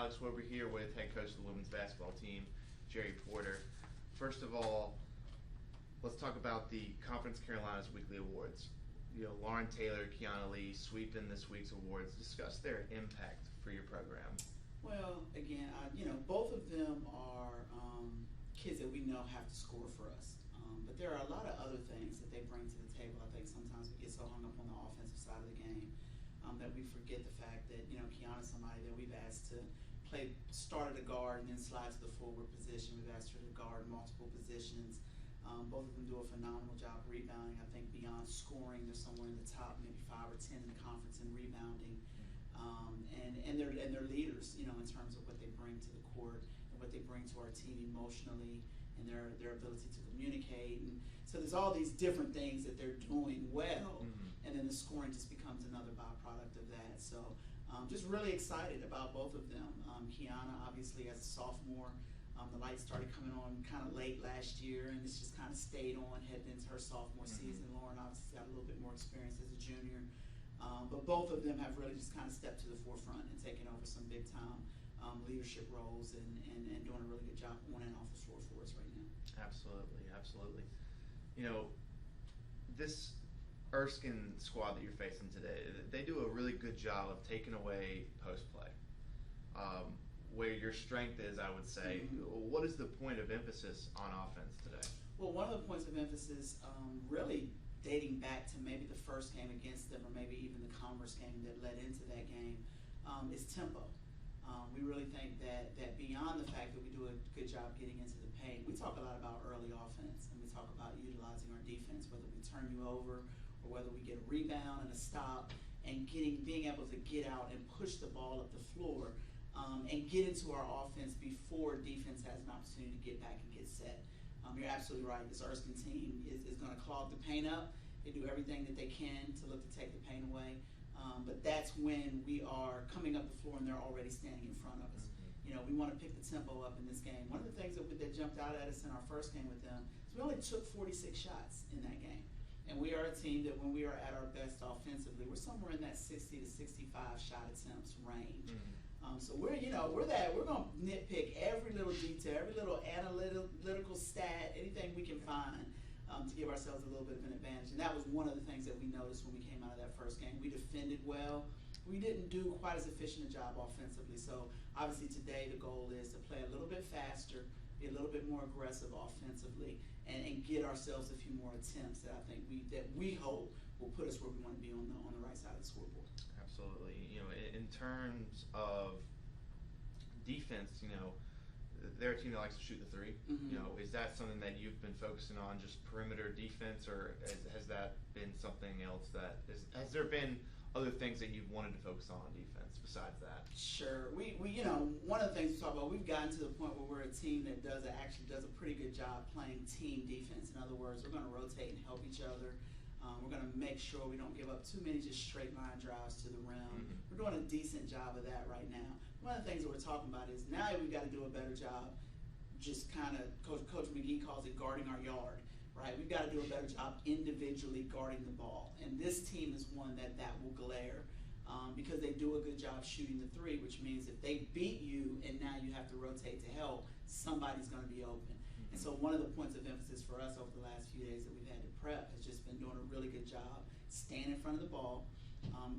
Alex Weber here with head coach of the women's basketball team, Jerry Porter. First of all, let's talk about the Conference Carolinas Weekly Awards. Lauren Taylor, Kiana Lee sweeping this week's awards. Discuss their impact for your program. Well, again, both of them are kids that we know have to score for us. But there are a lot of other things that they bring to the table. I think sometimes we get so hung up on the offensive side of the game that we forget the fact that, Kiana's somebody that we've asked to start at a guard and then slide to the forward position. We've asked her to guard multiple positions. Both of them do a phenomenal job rebounding. I think beyond scoring, they're somewhere in the top maybe 5 or 10 in the conference in rebounding. And they're leaders, in terms of what they bring to the court and what they bring to our team emotionally and their ability to communicate. And so there's all these different things that they're doing well, and then the scoring just becomes another byproduct of that. So just really excited about both of them. Kiana, obviously, as a sophomore, the lights started coming on kind of late last year, and it's just kind of stayed on heading into her sophomore season. Lauren obviously got a little bit more experience as a junior. But both of them have really just kind of stepped to the forefront and taken over some big-time leadership roles and doing a really good job on and off the floor for us right now. Absolutely, absolutely. This Erskine squad that you're facing today, they do a really good job of taking away post-play. Where your strength is, I would say. What is the point of emphasis on offense today? Well, one of the points of emphasis really dating back to maybe the first game against them or maybe even the Commerce game that led into that game is tempo. We really think that beyond the fact that we do a good job getting into the paint, we talk a lot about early offense and we talk about utilizing our defense, whether we turn you over or whether we get a rebound and a stop and being able to get out and push the ball up the floor and get into our offense before defense has an opportunity to get back and get set. You're absolutely right. This Erskine team is going to clog the paint up. They do everything that they can to look to take the paint away. But that's when we are coming up the floor and they're already standing in front of us. We want to pick the tempo up in this game. One of the things that jumped out at us in our first game with them is we only took 46 shots in that game. And we are a team that when we are at our best offensively, we're somewhere in that 60 to 65 shot attempts range. So we're going to nitpick every little detail, every little analytical stat, anything we can find to give ourselves a little bit of an advantage. And that was one of the things that we noticed when we came out of that first game. We defended well. We didn't do quite as efficient a job offensively. So obviously today the goal is to play a little bit faster, be a little bit more aggressive offensively, and get ourselves a few more attempts that I think we hope will put us where we want to be on the right side of the scoreboard. Absolutely. In terms of defense, they're a team that likes to shoot the three. Is that something that you've been focusing on, just perimeter defense, or has that been something else has there been other things that you've wanted to focus on defense besides that? Sure. We one of the things we talk about, we've gotten to the point where we're a team that actually does a pretty good job playing team defense. In other words, we're going to rotate and help each other. We're going to make sure we don't give up too many just straight line drives to the rim. We're doing a decent job of that right now. One of the things that we're talking about is now we've got to do a better job, just kind of, Coach McGee calls it guarding our yard, right? We've got to do a better job individually guarding the ball. And this team is one that will glare because they do a good job shooting the three, which means if they beat you and now you have to rotate to help, somebody's going to be open. And so one of the points of emphasis for us over the last few days that we've had to prep has just been doing a really good job staying in front of the ball,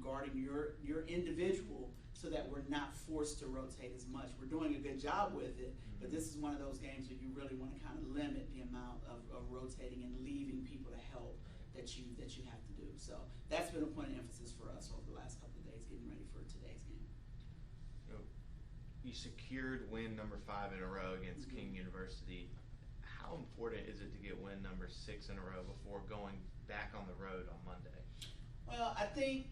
guarding your individual so that we're not forced to rotate as much. We're doing a good job with it, but this is one of those games where you really want to kind of limit the amount of rotating and leaving people to help that you have to do. So that's been a point of emphasis for us over the last couple of days getting ready for today's game. You secured win number 5 in a row against King University. How important is it to get win number 6 in a row before going back on the road on Monday? Well, I think,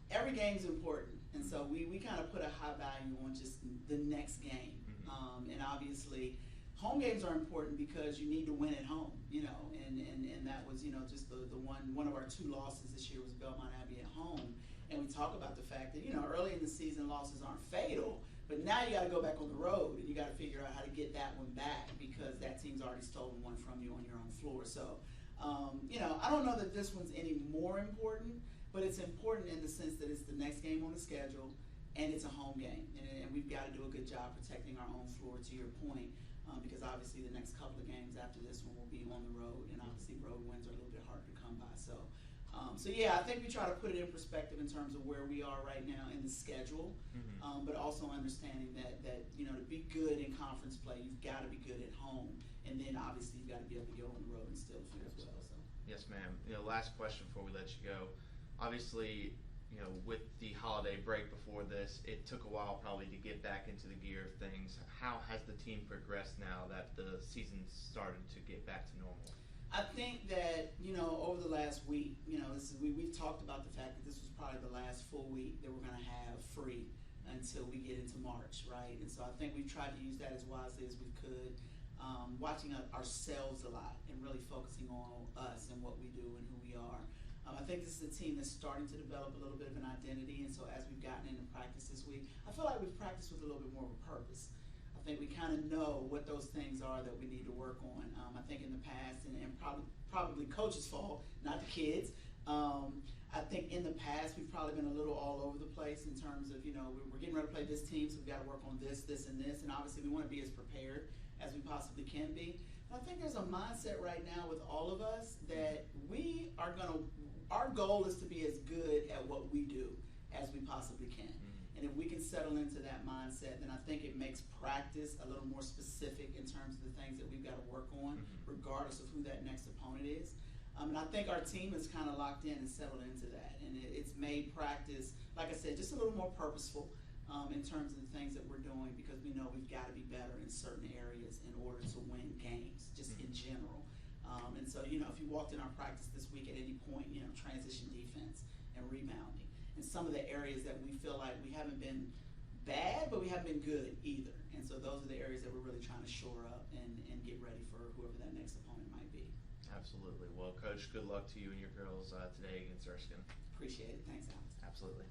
every game's important. And so we kind of put a high value on just the next game. And obviously, home games are important because you need to win at home, and that was, just the one of our 2 losses this year was Belmont Abbey at home. And we talk about the fact that, early in the season losses aren't fatal, but now you got to go back on the road and you got to figure out how to get that one back because that team's already stolen one from you on your own floor. So, I don't know that this one's any more important, but it's important in the sense that it's the next game on the schedule and it's a home game, and we've got to do a good job protecting our own floor, to your point, because obviously the next couple of games after this one will be on the road, and obviously road wins are a little bit harder to come by. So yeah, I think we try to put it in perspective in terms of where we are right now in the schedule, but also understanding that to be good in conference play, you've got to be good at home, and then obviously you've got to be able to go on the road and steal a few as well. So. Yes, ma'am. Last question before we let you go. Obviously, with the holiday break before this, it took a while probably to get back into the gear of things. How has the team progressed now that the season's started to get back to normal? I think that, over the last week, we've talked about the fact that this was probably the last full week that we're going to have free until we get into March, right? And so I think we've tried to use that as wisely as we could, watching ourselves a lot and really focusing on us and what we do and who we are. I think this is a team that's starting to develop a little bit of an identity, and so as we've gotten into practice this week, I feel like we've practiced with a little bit more of a purpose. I think we kind of know what those things are that we need to work on. I think in the past, and probably coach's fault, not the kids. I think in the past we've probably been a little all over the place in terms of, we're getting ready to play this team, so we've got to work on this, and this, and obviously we want to be as prepared as we possibly can be. And I think there's a mindset right now with all of us that our goal is to be as good at what we do as we possibly can. And if we can settle into that mindset, then I think it makes practice a little more specific in terms of the things that we've got to work on, regardless of who that next opponent is. And I think our team is kind of locked in and settled into that. And it's made practice, like I said, just a little more purposeful in terms of the things that we're doing, because we know we've got to be better in certain areas in order to win games, just in general. And so, if you walked in our practice this week at any point, transition defense and rebounding. And some of the areas that we feel like we haven't been bad, but we haven't been good either. And so those are the areas that we're really trying to shore up and get ready for whoever that next opponent might be. Absolutely. Well, Coach, good luck to you and your girls today against Erskine. Appreciate it. Thanks, Alex. Absolutely.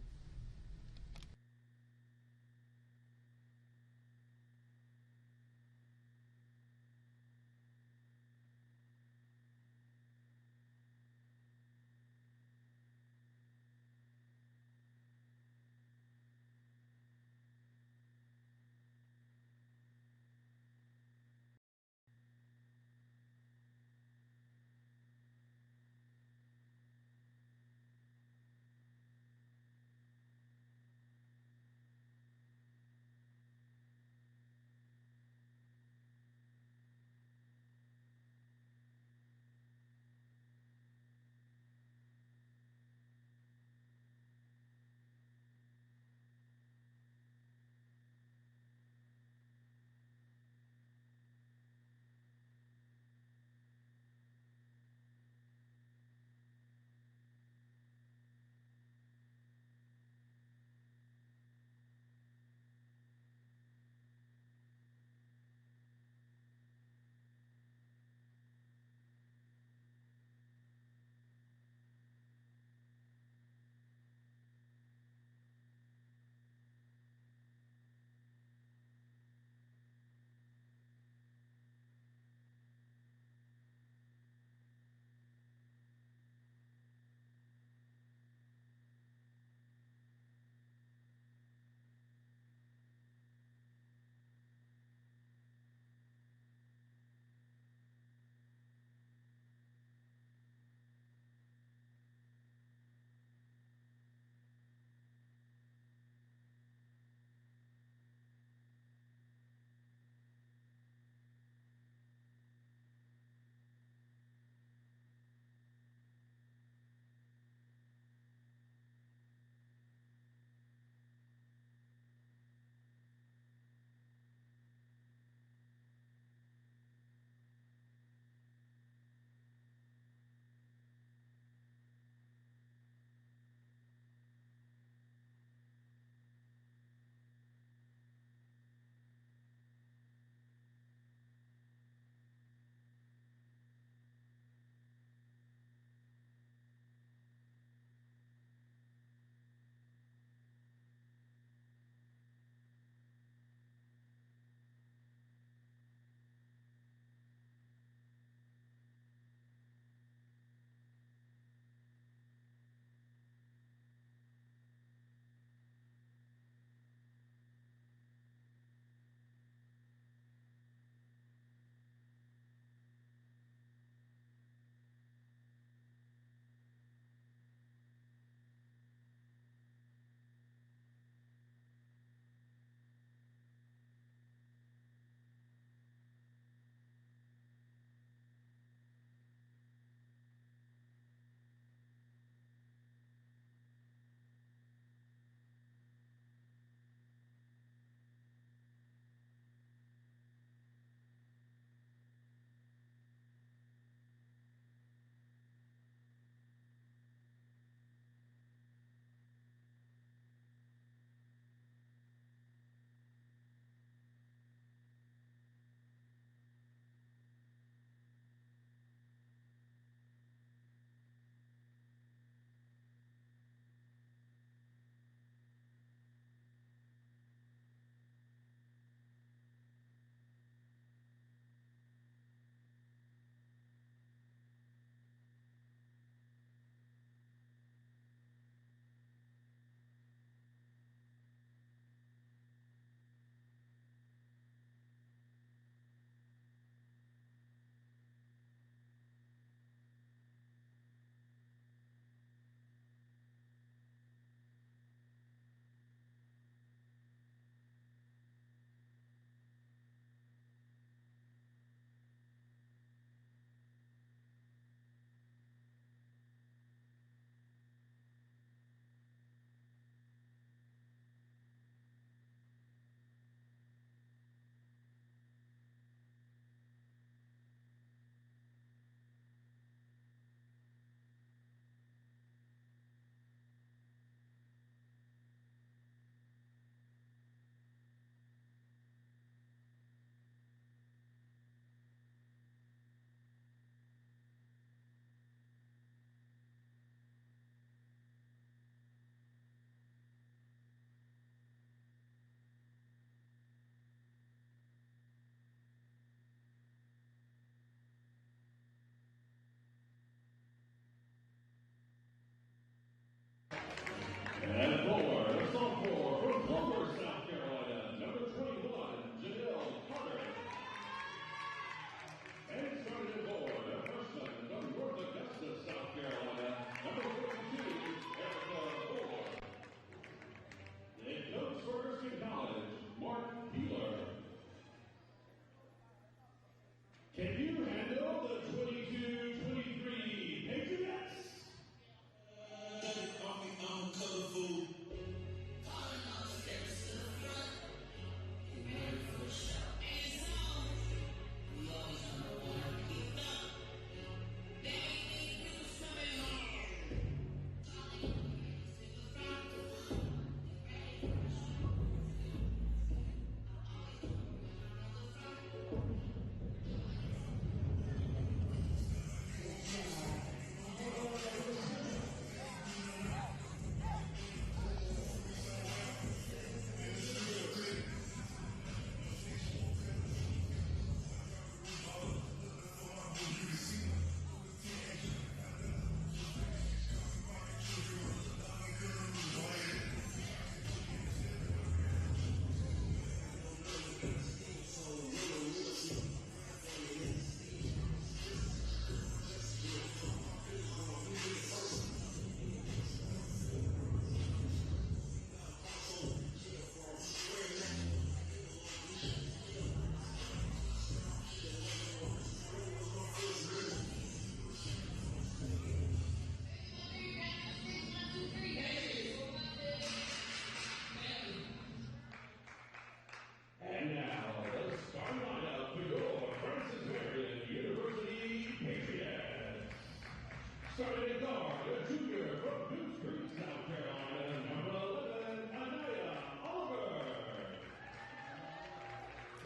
Starting at guard, a junior from Dukes Creek, South Carolina, number 11, Anaya Oliver.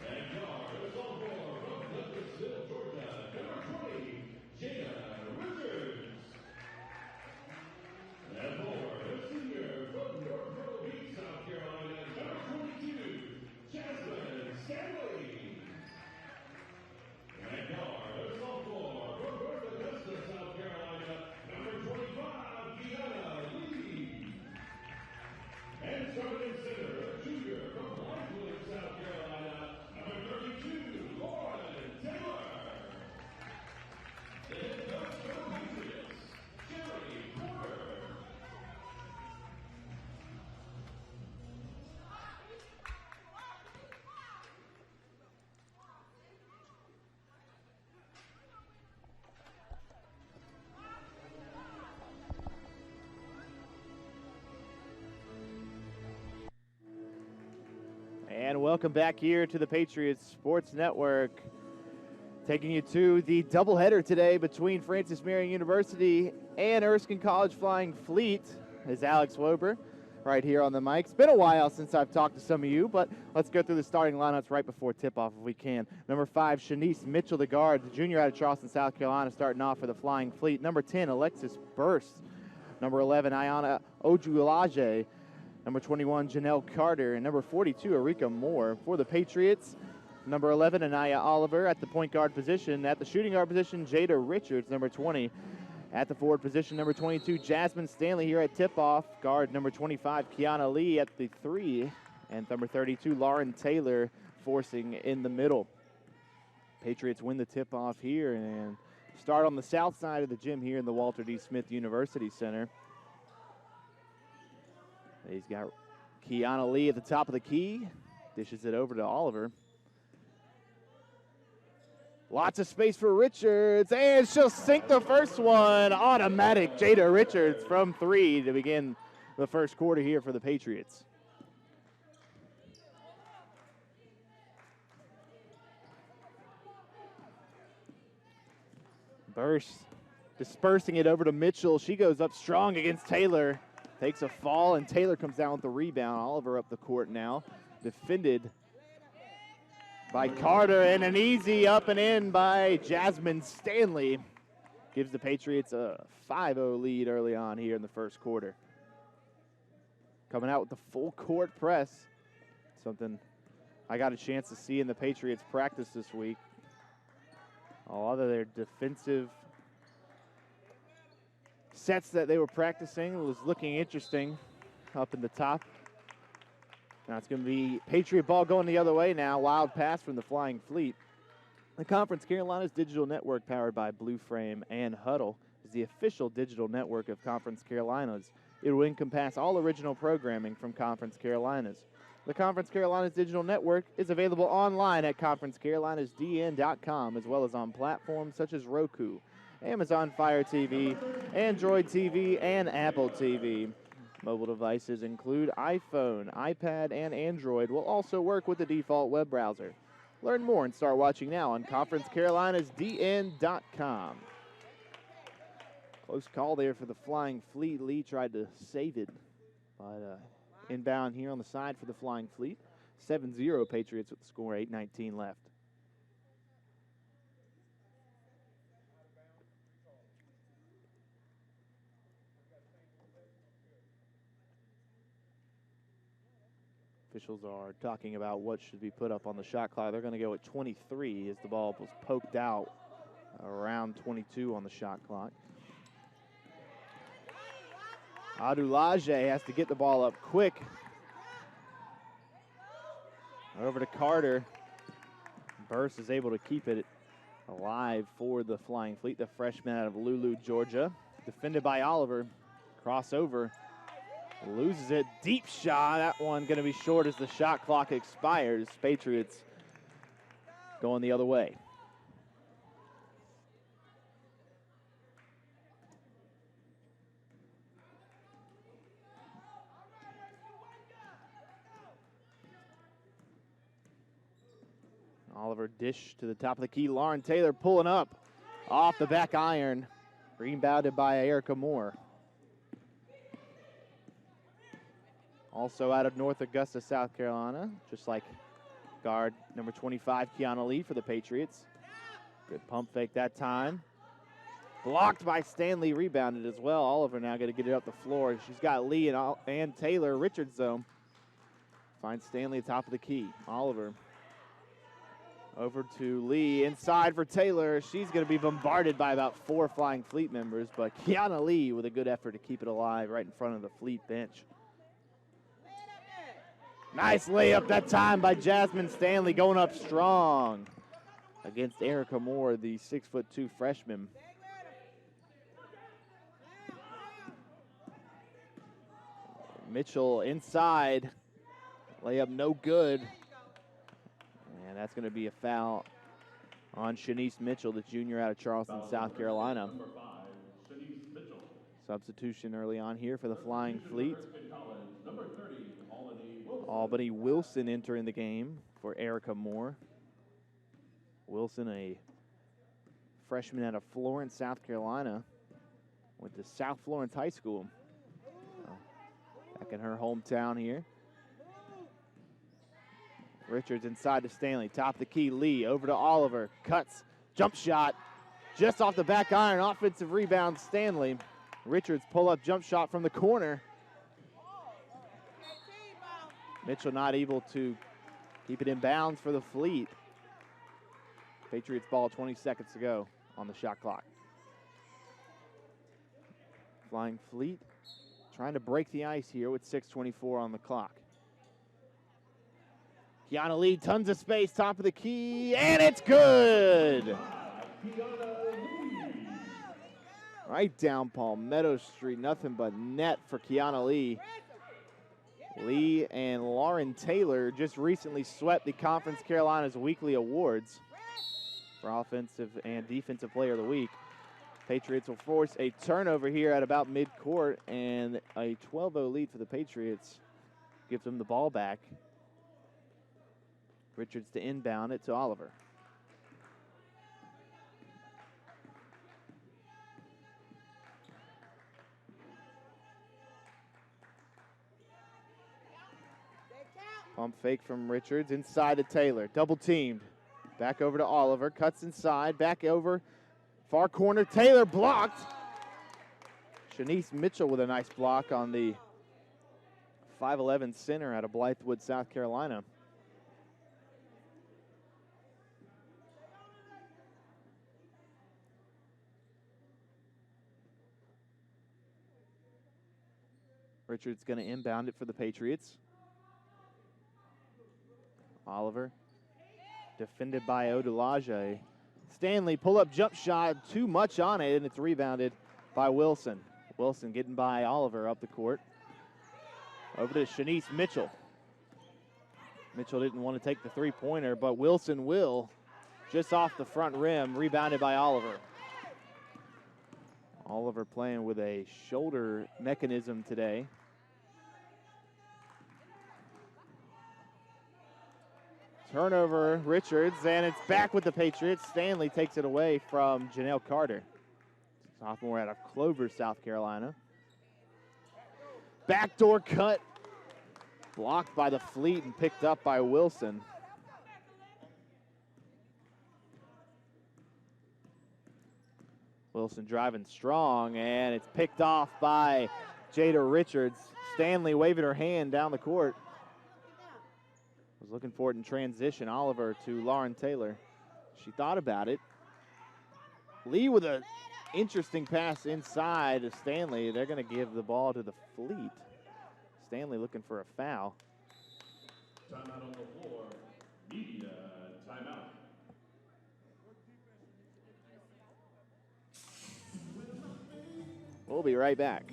At guard, a sophomore from Douglasville, Georgia, number 20, Jada Richards. At forward, a senior from North Myrtle Beach, South Carolina, number 22, Jasmine Stanley. At guard, a sophomore from North Augusta, South Carolina, number 25, Deanna Lee. And starting in center, a junior from Blythewood, South Carolina, number 32, Lauren Taylor. The head coach for the Patriots, Jerry Porter. And welcome back here to the Patriots Sports Network. Taking you to the doubleheader today between Francis Marion University and Erskine College Flying Fleet is Alex Wober right here on the mic. It's been a while since I've talked to some of you, but let's go through the starting lineups right before tip-off if we can. Number 5, Shanice Mitchell, the guard, the junior out of Charleston, South Carolina, starting off for the Flying Fleet. Number 10, Alexis Burst. Number 11, Ayana Ojulaje. Number 21, Janelle Carter. And number 42, Erika Moore. For the Patriots, number 11, Anaya Oliver at the point guard position. At the shooting guard position, Jada Richards, number 20. At the forward position, number 22, Jasmine Stanley here at tip-off. Guard number 25, Kiana Lee at the 3. And number 32, Lauren Taylor forcing in the middle. Patriots win the tip-off here and start on the south side of the gym here in the Walter D. Smith University Center. He's got Kiana Lee at the top of the key. Dishes it over to Oliver. Lots of space for Richards, and she'll sink the first one. Automatic Jada Richards from 3 to begin the first quarter here for the Patriots. Burst dispersing it over to Mitchell. She goes up strong against Taylor. Takes a fall, and Taylor comes down with the rebound. Oliver up the court now. Defended by Carter, and an easy up and in by Jasmine Stanley. Gives the Patriots a 5-0 lead early on here in the first quarter. Coming out with the full court press. Something I got a chance to see in the Patriots practice this week. A lot of their defensive sets that they were practicing was looking interesting up in the top. Now it's going to be Patriot ball going the other way now. Wild pass from the Flying Fleet. The Conference Carolinas digital network, powered by Blue Frame and Huddle, is the official digital network of Conference Carolinas. It will encompass all original programming from Conference Carolinas. The Conference Carolinas digital network is available online at conferencecarolinasdn.com, as well as on platforms such as Roku, Amazon Fire TV, Android TV, and Apple TV. Mobile devices include iPhone, iPad, and Android will also work with the default web browser. Learn more and start watching now on conferencecarolinasdn.com. Close call there for the Flying Fleet. Lee tried to save it, but inbound here on the side for the Flying Fleet. 7-0 Patriots with the score, 8:19 left. Officials are talking about what should be put up on the shot clock. They're going to go at 23 as the ball was poked out around 22 on the shot clock. Adulaje has to get the ball up quick. Over to Carter. Burst is able to keep it alive for the Flying Fleet, the freshman out of Lulu, Georgia. Defended by Oliver. Crossover. Loses it. Deep shot. That one going to be short as the shot clock expires. Patriots going the other way. Oliver dish to the top of the key. Lauren Taylor pulling up off the back iron. Rebounded by Erica Moore. Also out of North Augusta, South Carolina, just like guard number 25, Kiana Lee for the Patriots. Good pump fake that time. Blocked by Stanley, rebounded as well. Oliver now going to get it up the floor. She's got Lee and Taylor. Richards, though, finds Stanley at top of the key. Oliver over to Lee, inside for Taylor. She's going to be bombarded by about 4 Flying Fleet members, but Kiana Lee with a good effort to keep it alive right in front of the Fleet bench. Nice layup that time by Jasmine Stanley, going up strong against Erica Moore, the 6'2" freshman. Mitchell inside, layup no good. And that's going to be a foul on Shanice Mitchell, the junior out of Charleston, South Carolina. Number 5, Shanice Mitchell. Substitution early on here for the Flying Fleet. Number 30, Albany Wilson entering the game for Erica Moore. Wilson, a freshman out of Florence, South Carolina, went to South Florence High School. Back in her hometown here. Richards inside to Stanley. Top of the key, Lee over to Oliver. Cuts, jump shot, just off the back iron. Offensive rebound, Stanley. Richards pull-up jump shot from the corner. Mitchell not able to keep it in bounds for the Fleet. Patriots ball, 20 seconds to go on the shot clock. Flying Fleet trying to break the ice here with 6:24 on the clock. Kiana Lee, tons of space, top of the key, and it's good! Right down Palmetto Street, nothing but net for Kiana Lee. Lee and Lauren Taylor just recently swept the Conference Carolinas Weekly Awards for Offensive and Defensive Player of the Week. Patriots will force a turnover here at about midcourt, and a 12-0 lead for the Patriots gives them the ball back. Richards to inbound it to Oliver. Pump fake from Richards, inside to Taylor, double teamed. Back over to Oliver, cuts inside, back over, far corner, Taylor blocked. Shanice Mitchell with a nice block on the 5'11" center out of Blythewood, South Carolina. Richards going to inbound it for the Patriots. Oliver, defended by Odulaje. Stanley, pull-up jump shot, too much on it, and it's rebounded by Wilson. Wilson getting by Oliver up the court. Over to Shanice Mitchell. Mitchell didn't want to take the three-pointer, but Wilson will. Just off the front rim, rebounded by Oliver. Oliver playing with a shoulder mechanism today. Turnover, Richards, and it's back with the Patriots. Stanley takes it away from Janelle Carter, sophomore out of Clover, South Carolina. Backdoor cut, blocked by the Fleet and picked up by Wilson. Wilson driving strong, and it's picked off by Jada Richards. Stanley waving her hand down the court. Was looking for it in transition. Oliver to Lauren Taylor. She thought about it. Lee with an interesting pass inside to Stanley. They're going to give the ball to the Fleet. Stanley looking for a foul. Timeout on the floor. Media timeout. We'll be right back.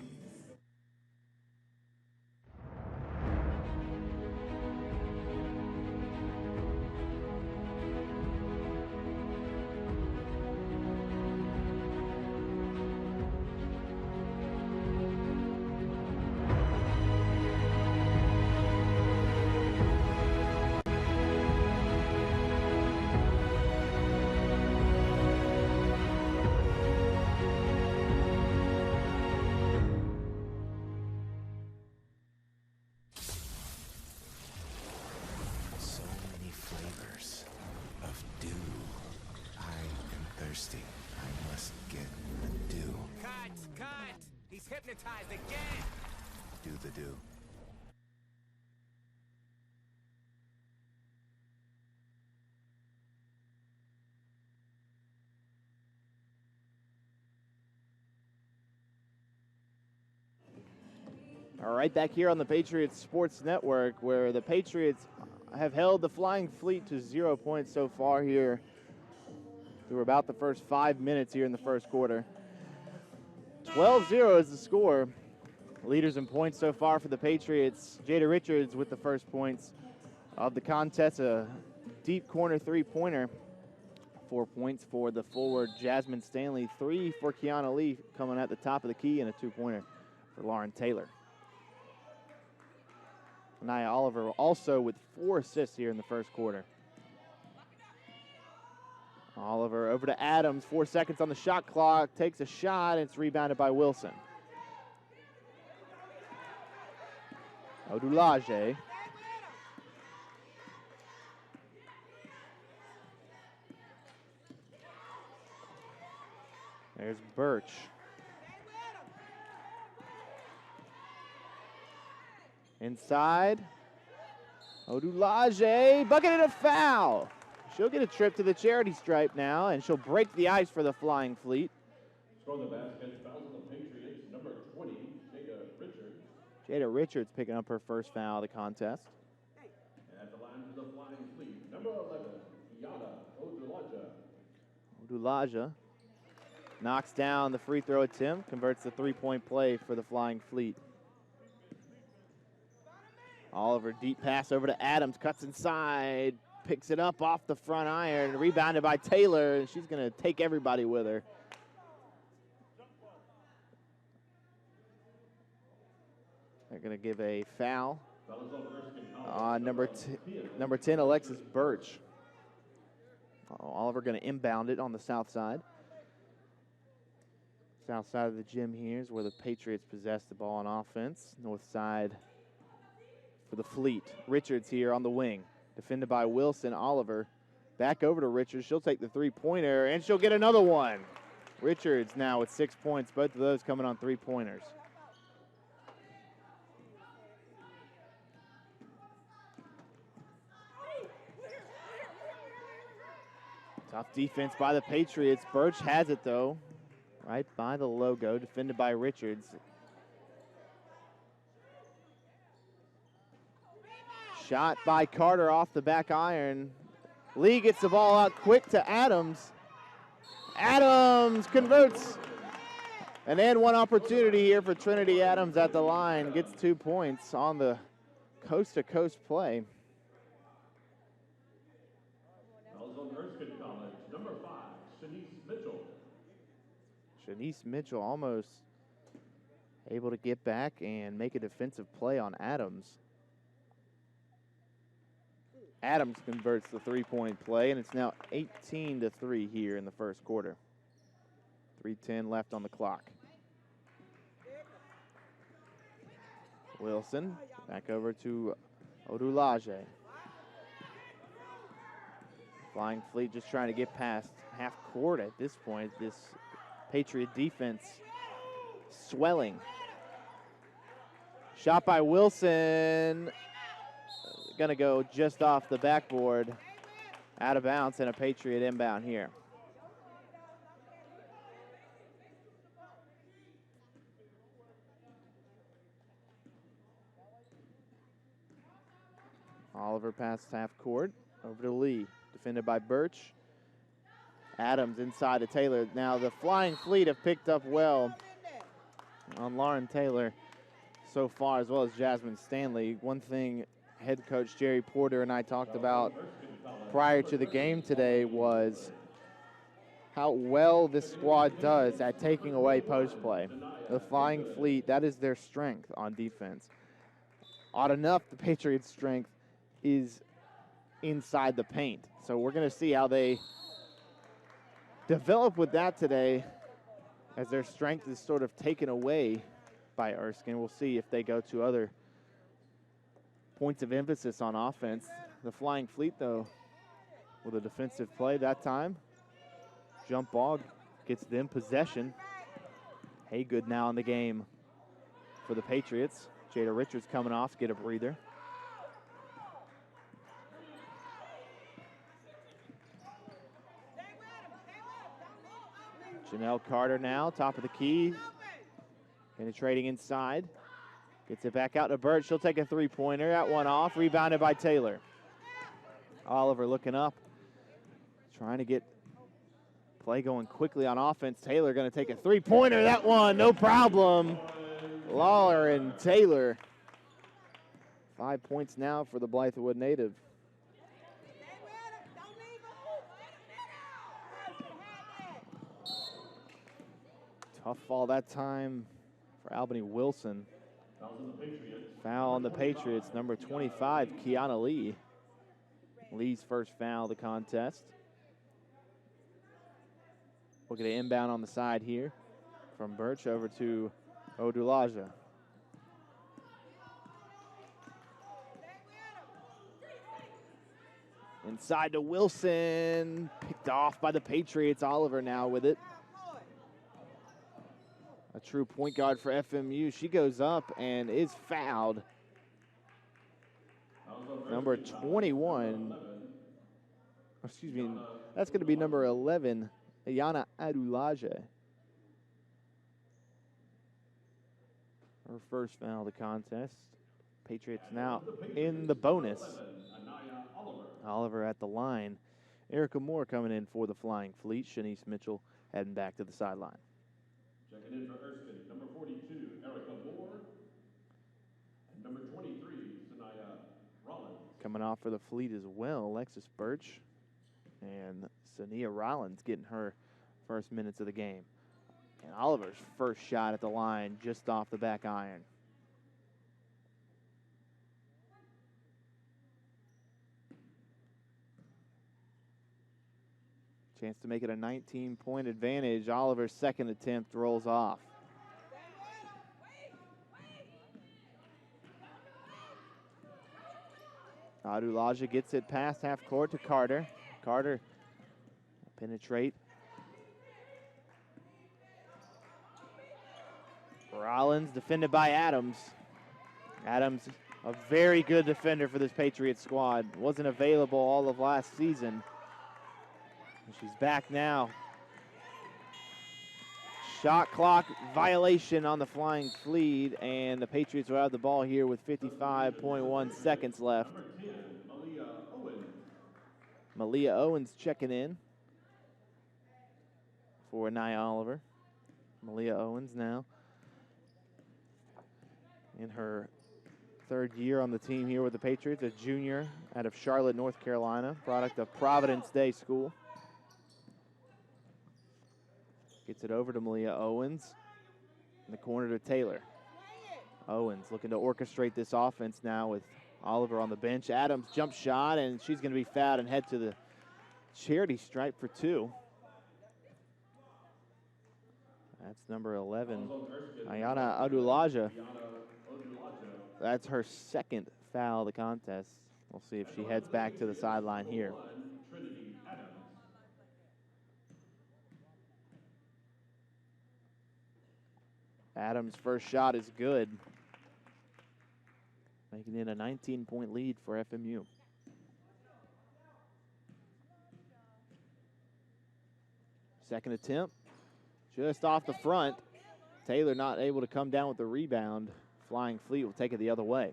Hypnotized again. Do the do. All right, back here on the Patriots Sports Network, where the Patriots have held the Flying Fleet to 0 points so far here through about the first 5 minutes here in the first quarter. 12-0 is the score. Leaders in points so far for the Patriots. Jada Richards with the first points of the contest, a deep corner three-pointer. 4 points for the forward Jasmine Stanley, 3 for Kiana Lee coming at the top of the key, and a 2-pointer for Lauren Taylor. Nia Oliver also with 4 assists here in the first quarter. Oliver over to Adams, 4 seconds on the shot clock, takes a shot, and it's rebounded by Wilson. Odulaje. There's Birch. Inside. Odulaje, bucket and a foul. She'll get a trip to the charity stripe now, and she'll break the ice for the Flying Fleet. Scoring the basket, foul on the Patriots, number 20, Jada Richards. Jada Richards picking up her first foul of the contest. And at the line for the Flying Fleet, number 11, Yana Odulaja. Odulaja knocks down the free throw attempt, converts the three-point play for the Flying Fleet. Oliver, deep pass over to Adams, cuts inside, picks it up off the front iron, rebounded by Taylor, and she's going to take everybody with her. They're going to give a foul on number 10, Alexis Birch. Oliver going to inbound it on the south side. South side of the gym here is where the Patriots possess the ball on offense. North side for the Fleet. Richards here on the wing. Defended by Wilson. Oliver back over to Richards. She'll take the three-pointer, and she'll get another one. Richards now with 6 points. Both of those coming on three-pointers. Tough defense by the Patriots. Birch has it, though. Right by the logo, defended by Richards. Shot by Carter off the back iron. Lee gets the ball out quick to Adams. Adams converts. An and one opportunity here for Trinity Adams at the line. Gets 2 points on the coast-to-coast play. On Erskine College, number 5, Shanice Mitchell. Shanice Mitchell almost able to get back and make a defensive play on Adams. Adams converts the three-point play, and it's now 18-3 here in the first quarter. 3:10 left on the clock. Wilson back over to Odulaje. Flying Fleet just trying to get past half court at this point. This Patriot defense swelling. Shot by Wilson. Going to go just off the backboard. Out of bounds, and a Patriot inbound here. Oliver past half court. Over to Lee. Defended by Birch. Adams inside to Taylor. Now the Flying Fleet have picked up well on Lauren Taylor so far, as well as Jasmine Stanley. One thing head coach Jerry Porter and I talked about prior to the game today was how well this squad does at taking away post play. The Flying Fleet, that is their strength on defense. Odd enough, the Patriots' strength is inside the paint. So we're going to see how they develop with that today, as their strength is sort of taken away by Erskine. We'll see if they go to other points of emphasis on offense. The Flying Fleet, though, with a defensive play that time. Jump ball gets them possession. Haygood now in the game for the Patriots. Jada Richards coming off to get a breather. Janelle Carter now, top of the key. Penetrating inside. Gets it back out to Burt. She'll take a three-pointer. That one off. Rebounded by Taylor. Oliver looking up. Trying to get play going quickly on offense. Taylor going to take a three-pointer. That one, no problem. Lawler and Taylor. 5 points now for the Blythewood native. Tough fall that time for Albany Wilson. Foul on the Patriots, number 25, Kiana Lee. Lee's first foul of the contest. We'll get an inbound on the side here from Birch over to Odulaja. Inside to Wilson, picked off by the Patriots. Oliver now with it. A true point guard for FMU. She goes up and is fouled. Number 21. Excuse me. That's going to be number 11, Ayana Adulaje. Her first foul of the contest. Patriots now in the bonus. Oliver at the line. Erica Moore coming in for the Flying Fleet. Shanice Mitchell heading back to the sideline. Checking in for Erskine, number 42, Erica Moore. And number 23, Sanaya Rollins. Coming off for the Fleet as well, Alexis Birch. And Sania Rollins getting her first minutes of the game. And Oliver's first shot at the line just off the back iron. Chance to make it a 19-point advantage. Oliver's second attempt rolls off. Adulaja gets it past half court to Carter. Carter penetrate. Rollins defended by Adams. Adams, a very good defender for this Patriots squad. Wasn't available all of last season. She's back now. Shot clock violation on the Flying Fleet, and the Patriots will have the ball here with 55.1 seconds left. Number 10, Malia Owens. Malia Owens checking in for Nia Oliver. Malia Owens now in her third year on the team here with the Patriots, a junior out of Charlotte, North Carolina, product of Providence Day School. Gets it over to Malia Owens. In the corner to Taylor. Owens looking to orchestrate this offense now with Oliver on the bench. Adams jump shot, and she's going to be fouled and head to the charity stripe for two. That's number 11, Ayana Adulaja. That's her second foul of the contest. We'll see if she heads back to the sideline here. Adams' first shot is good, making it a 19-point lead for FMU. Second attempt, just off the front. Taylor not able to come down with the rebound. Flying Fleet will take it the other way.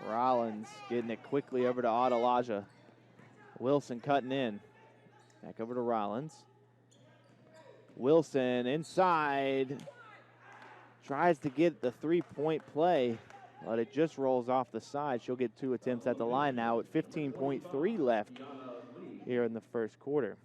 Rollins getting it quickly over to Adulaja. Wilson cutting in. Back over to Rollins. Wilson inside. Tries to get the three-point play, but it just rolls off the side. She'll get two attempts at the line now with 15.3 left here in the first quarter.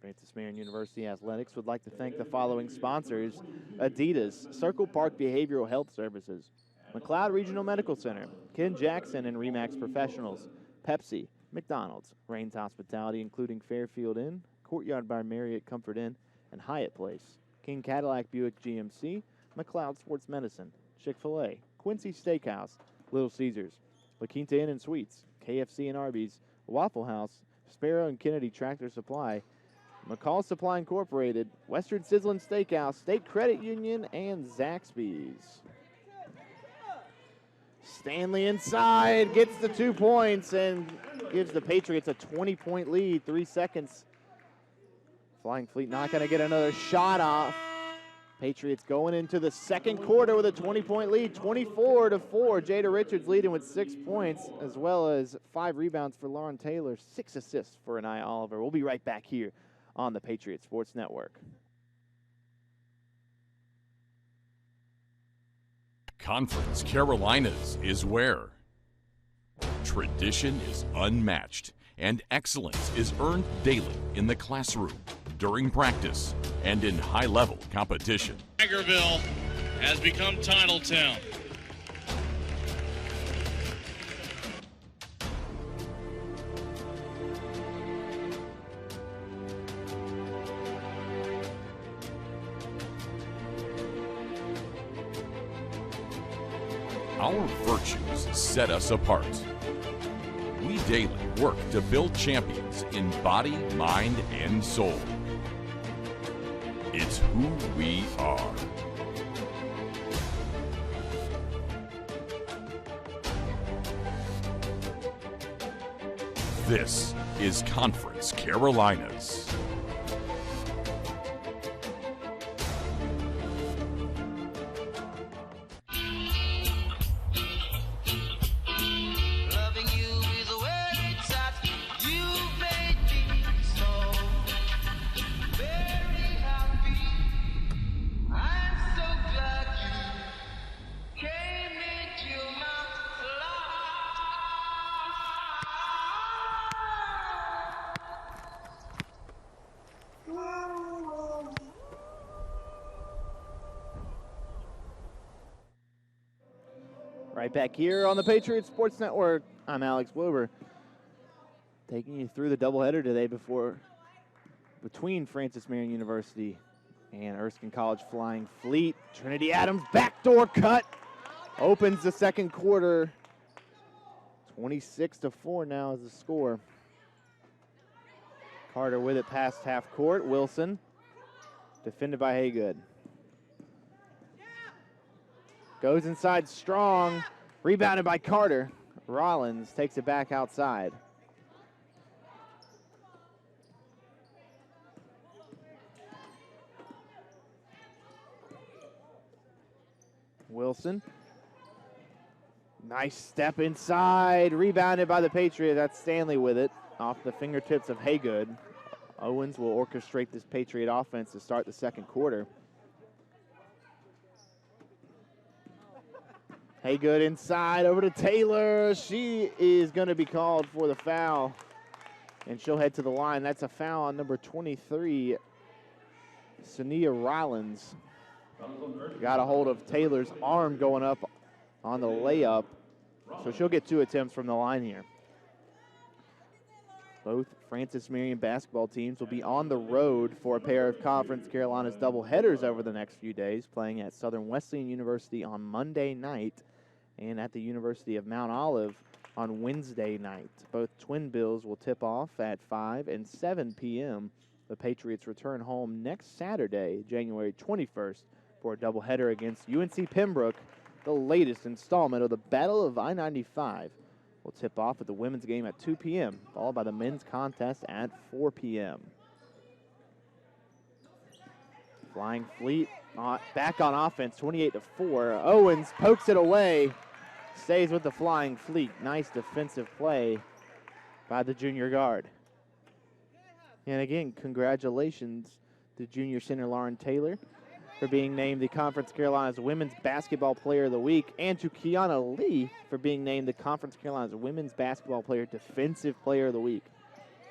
Francis Marion University Athletics would like to thank the following sponsors: Adidas, Circle Park Behavioral Health Services, McLeod Regional Medical Center, Ken Jackson and Remax Professionals, Pepsi, McDonald's, Rains Hospitality, including Fairfield Inn, Courtyard by Marriott Comfort Inn, and Hyatt Place, King Cadillac Buick GMC, McLeod Sports Medicine, Chick-fil-A, Quincy Steakhouse, Little Caesars, La Quinta Inn and Suites, KFC and Arby's, Waffle House, Sparrow and Kennedy Tractor Supply, McCall Supply Incorporated, Western Sizzlin Steakhouse, State Credit Union, and Zaxby's. Stanley inside, gets the 2 points, and gives the Patriots a 20-point lead, 3 seconds. Flying Fleet not going to get another shot off. Patriots going into the second quarter with a 20-point lead, 24-4. Jada Richards leading with 6 points, as well as 5 rebounds for Lauren Taylor, 6 assists for Anaya Oliver. We'll be right back here on the Patriots Sports Network. Conference Carolinas is where tradition is unmatched and excellence is earned daily in the classroom, during practice, and in high-level competition. Tigerville has become Titletown. Our virtues set us apart. We daily work to build champions in body, mind, and soul. It's who we are. This is Conference Carolinas. Right back here on the Patriots Sports Network. I'm Alex Wilbur, taking you through the doubleheader today between Francis Marion University and Erskine College Flying Fleet. Trinity Adams backdoor cut opens the second quarter. 26-4 now is the score. Carter with it past half court. Wilson defended by Haygood. Goes inside strong, rebounded by Carter. Rollins takes it back outside. Wilson, nice step inside, rebounded by the Patriot. That's Stanley with it, off the fingertips of Haygood. Owens will orchestrate this Patriot offense to start the second quarter. Haygood inside, over to Taylor. She is going to be called for the foul, and she'll head to the line. That's a foul on number 23, Sania Rollins. Got a hold of Taylor's arm going up on the layup, so she'll get 2 attempts from the line here. Both Francis Marion basketball teams will be on the road for a pair of Conference Carolinas doubleheaders over the next few days, playing at Southern Wesleyan University on Monday night and at the University of Mount Olive on Wednesday night. Both twin bills will tip off at 5 and 7 p.m. The Patriots return home next Saturday, January 21st, for a doubleheader against UNC Pembroke. The latest installment of the Battle of I-95 will tip off at the women's game at 2 p.m., followed by the men's contest at 4 p.m. Flying Fleet back on offense, 28-4. Owens pokes it away, stays with the Flying Fleet. Nice defensive play by the junior guard. And again, congratulations to junior center Lauren Taylor for being named the Conference Carolinas Women's Basketball Player of the Week, and to Kiana Lee for being named the Conference Carolinas Women's Basketball Player Defensive Player of the Week.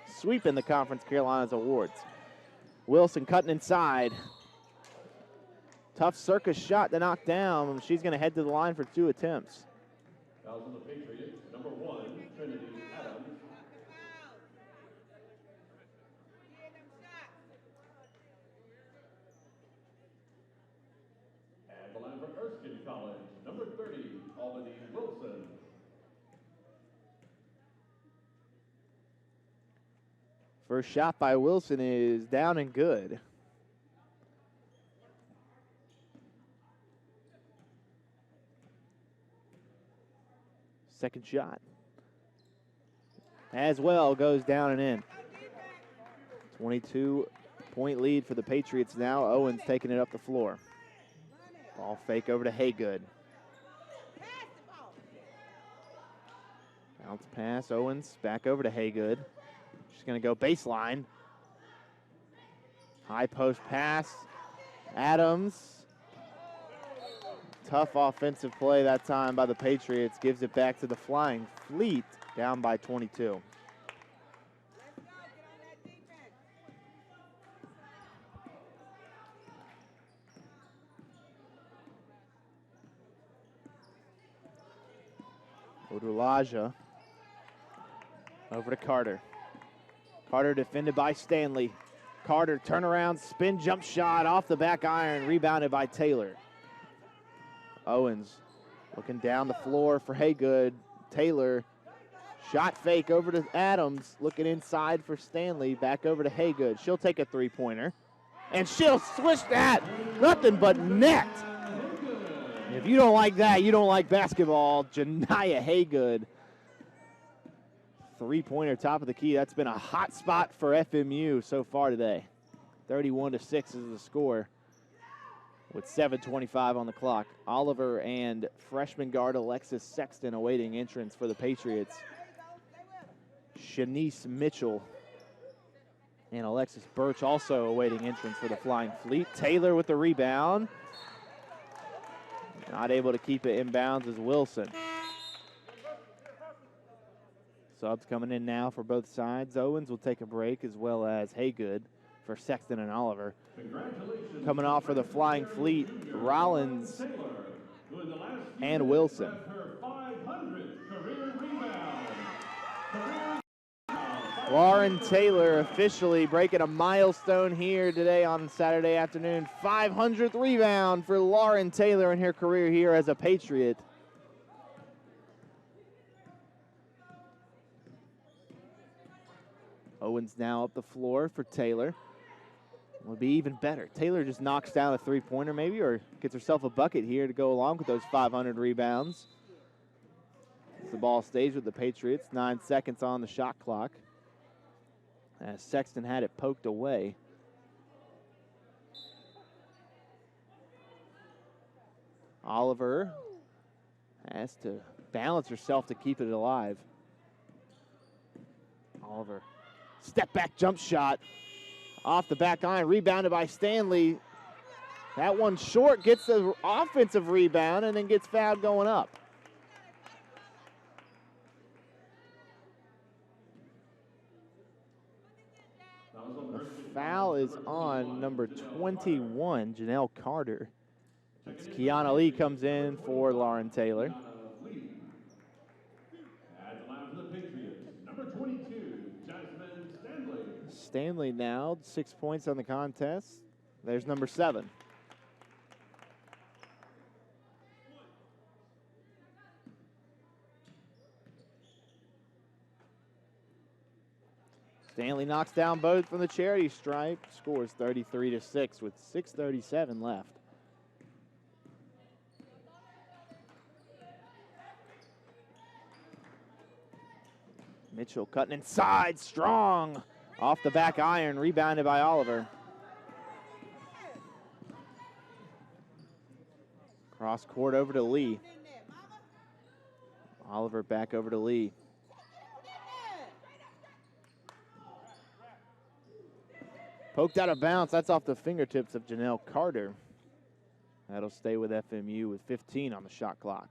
Sweeping the Conference Carolinas awards. Wilson cutting inside. Tough circus shot to knock down. She's going to head to the line for 2 attempts. Fouls on the Patriots. Number 1, Trinity Adams. And the line for Erskine College. Number 30, Albany Wilson. First shot by Wilson is down and good. Second shot as well goes down and in. 22-point lead for the Patriots now. Owens taking it up the floor. Ball fake over to Haygood. Bounce pass, Owens back over to Haygood. She's going to go baseline. High post pass. Adams. Tough offensive play that time by the Patriots. Gives it back to the Flying Fleet, down by 22. Odulaja over to Carter. Carter defended by Stanley. Carter turnaround, spin jump shot off the back iron, rebounded by Taylor. Owens looking down the floor for Haygood. Taylor, shot fake over to Adams, looking inside for Stanley, back over to Haygood. She'll take a three-pointer, and she'll switch that. Nothing but net. If you don't like that, you don't like basketball. Janiyah Haygood. Three-pointer, top of the key. That's been a hot spot for FMU so far today. 31-6 is the score with 7:25 on the clock. Oliver and freshman guard Alexis Sexton awaiting entrance for the Patriots. Shanice Mitchell and Alexis Birch also awaiting entrance for the Flying Fleet. Taylor with the rebound. Not able to keep it inbounds is Wilson. Subs coming in now for both sides. Owens will take a break, as well as Haygood for Sexton and Oliver. Coming off for the Flying Fleet, Rollins and Wilson. Lauren Taylor officially breaking a milestone here today on Saturday afternoon. 500th rebound for Lauren Taylor in her career here as a Patriot. Owens now up the floor for Taylor. Will be even better. Taylor just knocks down a three-pointer maybe, or gets herself a bucket here to go along with those 500 rebounds. The ball stays with the Patriots. 9 seconds on the shot clock, as Sexton had it poked away. Oliver has to balance herself to keep it alive. Oliver, step back jump shot off the back iron, rebounded by Stanley. That one short, gets the offensive rebound and then gets fouled going up. The foul is on number 21, Janelle Carter. It's Kiana Lee comes in for Lauren Taylor. Stanley now, 6 points on the contest. There's number 7. Stanley knocks down both from the charity stripe, scores 33-6 with 6:37 left. Mitchell cutting inside, strong. Off the back iron, rebounded by Oliver. Cross court over to Lee. Oliver back over to Lee. Poked out of bounds. That's off the fingertips of Janelle Carter. That'll stay with FMU with 15 on the shot clock.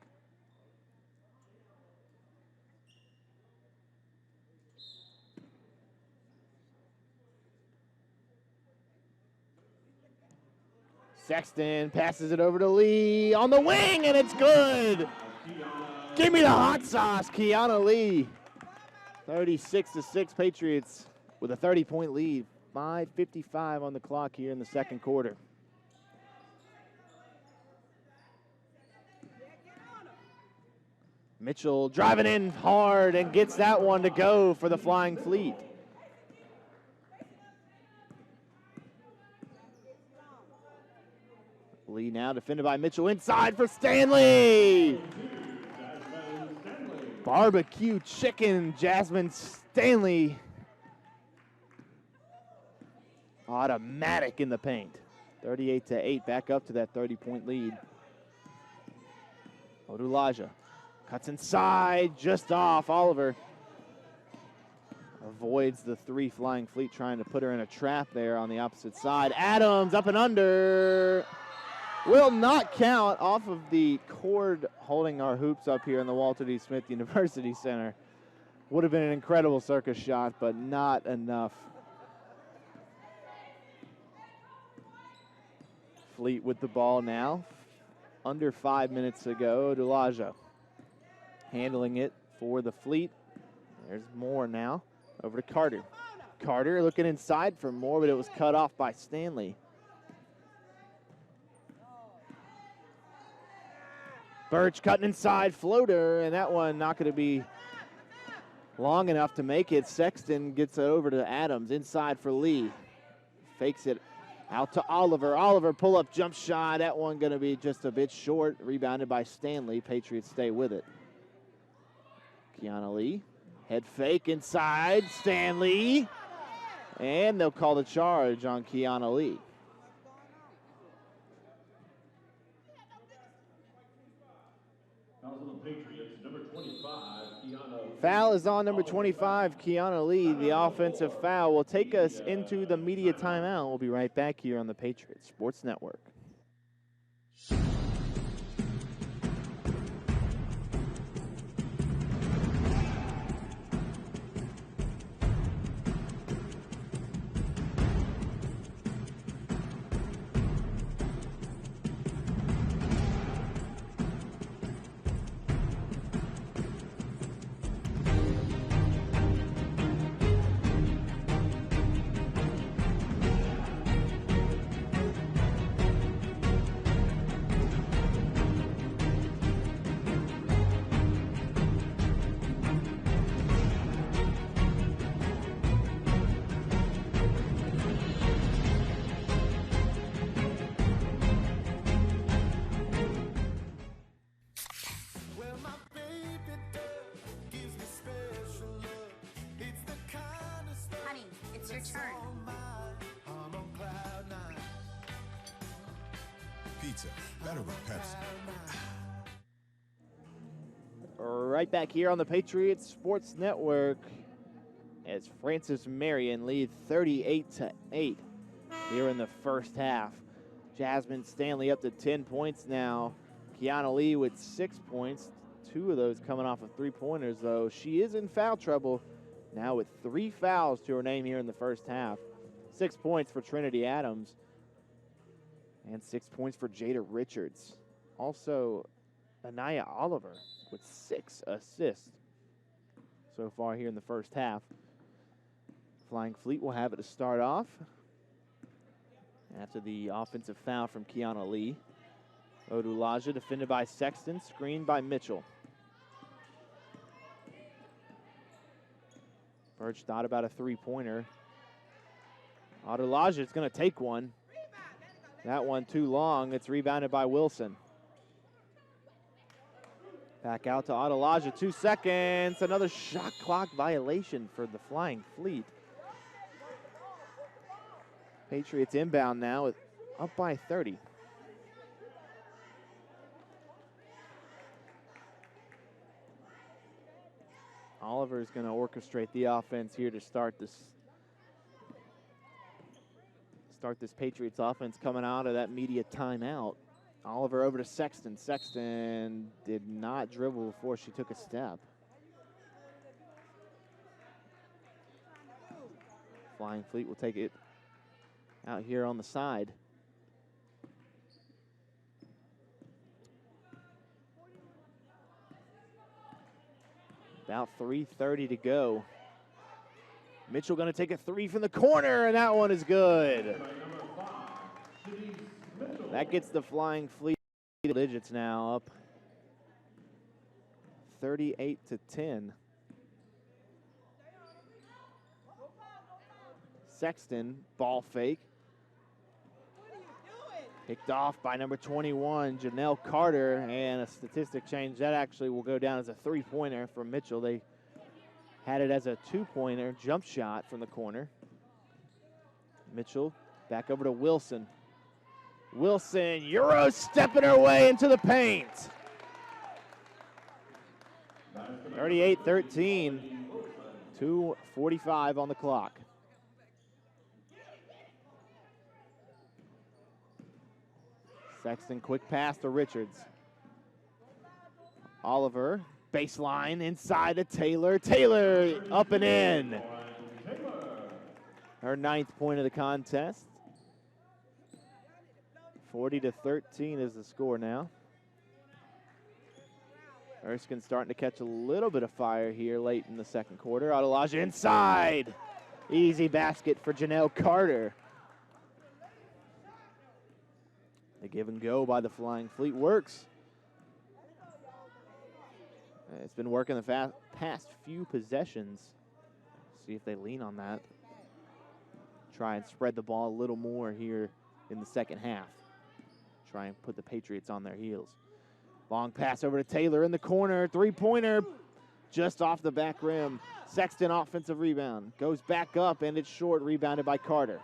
Sexton passes it over to Lee on the wing, and it's good. Give me the hot sauce, Kiana Lee. 36-6 Patriots with a 30-point lead. 5:55 on the clock here in the second quarter. Mitchell driving in hard and gets that one to go for the Flying Fleet. Lee now defended by Mitchell inside for Stanley. Barbecue chicken, Jasmine Stanley. Automatic in the paint. 38-8, back up to that 30-point lead. Odulaja cuts inside, just off. Oliver avoids the three Flying Fleet, trying to put her in a trap there on the opposite side. Adams up and under. Will not count off of the cord holding our hoops up here in the Walter D. Smith University Center. Would have been an incredible circus shot, but not enough. Fleet with the ball now. Under 5 minutes to go. Odulaja handling it for the Fleet. There's Moore now. Over to Carter. Carter looking inside for Moore, but it was cut off by Stanley. Birch cutting inside, floater, and that one not going to be long enough to make it. Sexton gets it over to Adams, inside for Lee. Fakes it out to Oliver. Oliver pull-up jump shot. That one going to be just a bit short. Rebounded by Stanley. Patriots stay with it. Kiana Lee, head fake inside. Stanley. And they'll call the charge on Kiana Lee. Foul is on number 25, Kiana Lee. The offensive foul will take us into the media timeout. We'll be right back here on the Patriots Sports Network. Pizza, better with Pepsi. Right back here on the Patriots Sports Network as Francis Marion lead 38-8 here in the first half. Jasmine Stanley up to 10 points now. Kiana Lee with 6 points. 2 of those coming off of three-pointers, though. She is in foul trouble now with 3 fouls to her name here in the first half. 6 points for Trinity Adams. And 6 points for Jada Richards. Also, Anaya Oliver with 6 assists so far here in the first half. Flying Fleet will have it to start off after the offensive foul from Kiana Lee. Odulaja defended by Sexton, screened by Mitchell. Birch thought about a three-pointer. Odulaja is going to take one. That one too long. It's rebounded by Wilson. Back out to Odulaja, 2 seconds. Another shot clock violation for the Flying Fleet. Patriots inbound now with up by 30. Oliver is going to orchestrate the offense here to start this Patriots offense coming out of that media timeout. Oliver over to Sexton. Sexton did not dribble before she took a step. Flying Fleet will take it out here on the side. About 3:30 to go. Mitchell going to take a 3 from the corner, and that one is good. That gets the Flying Fleet digits now up 38-10. Sexton, ball fake. Picked off by number 21, Janelle Carter, and a statistic change. That actually will go down as a three-pointer from Mitchell. They had it as a two-pointer jump shot from the corner. Mitchell back over to Wilson. Wilson, Euro stepping her way into the paint. 38-13, 2:45 on the clock. Sexton, quick pass to Richards. Oliver, baseline, inside to Taylor. Taylor, up and in. Her 9th point of the contest. 40-13 is the score now. Erskine starting to catch a little bit of fire here late in the second quarter. Adelaja inside. Easy basket for Janelle Carter. The give and go by the Flying Fleet works. It's been working the past few possessions. See if they lean on that. Try and spread the ball a little more here in the second half. Try and put the Patriots on their heels. Long pass over to Taylor in the corner. Three-pointer just off the back rim. Sexton offensive rebound. Goes back up and it's short, rebounded by Carter.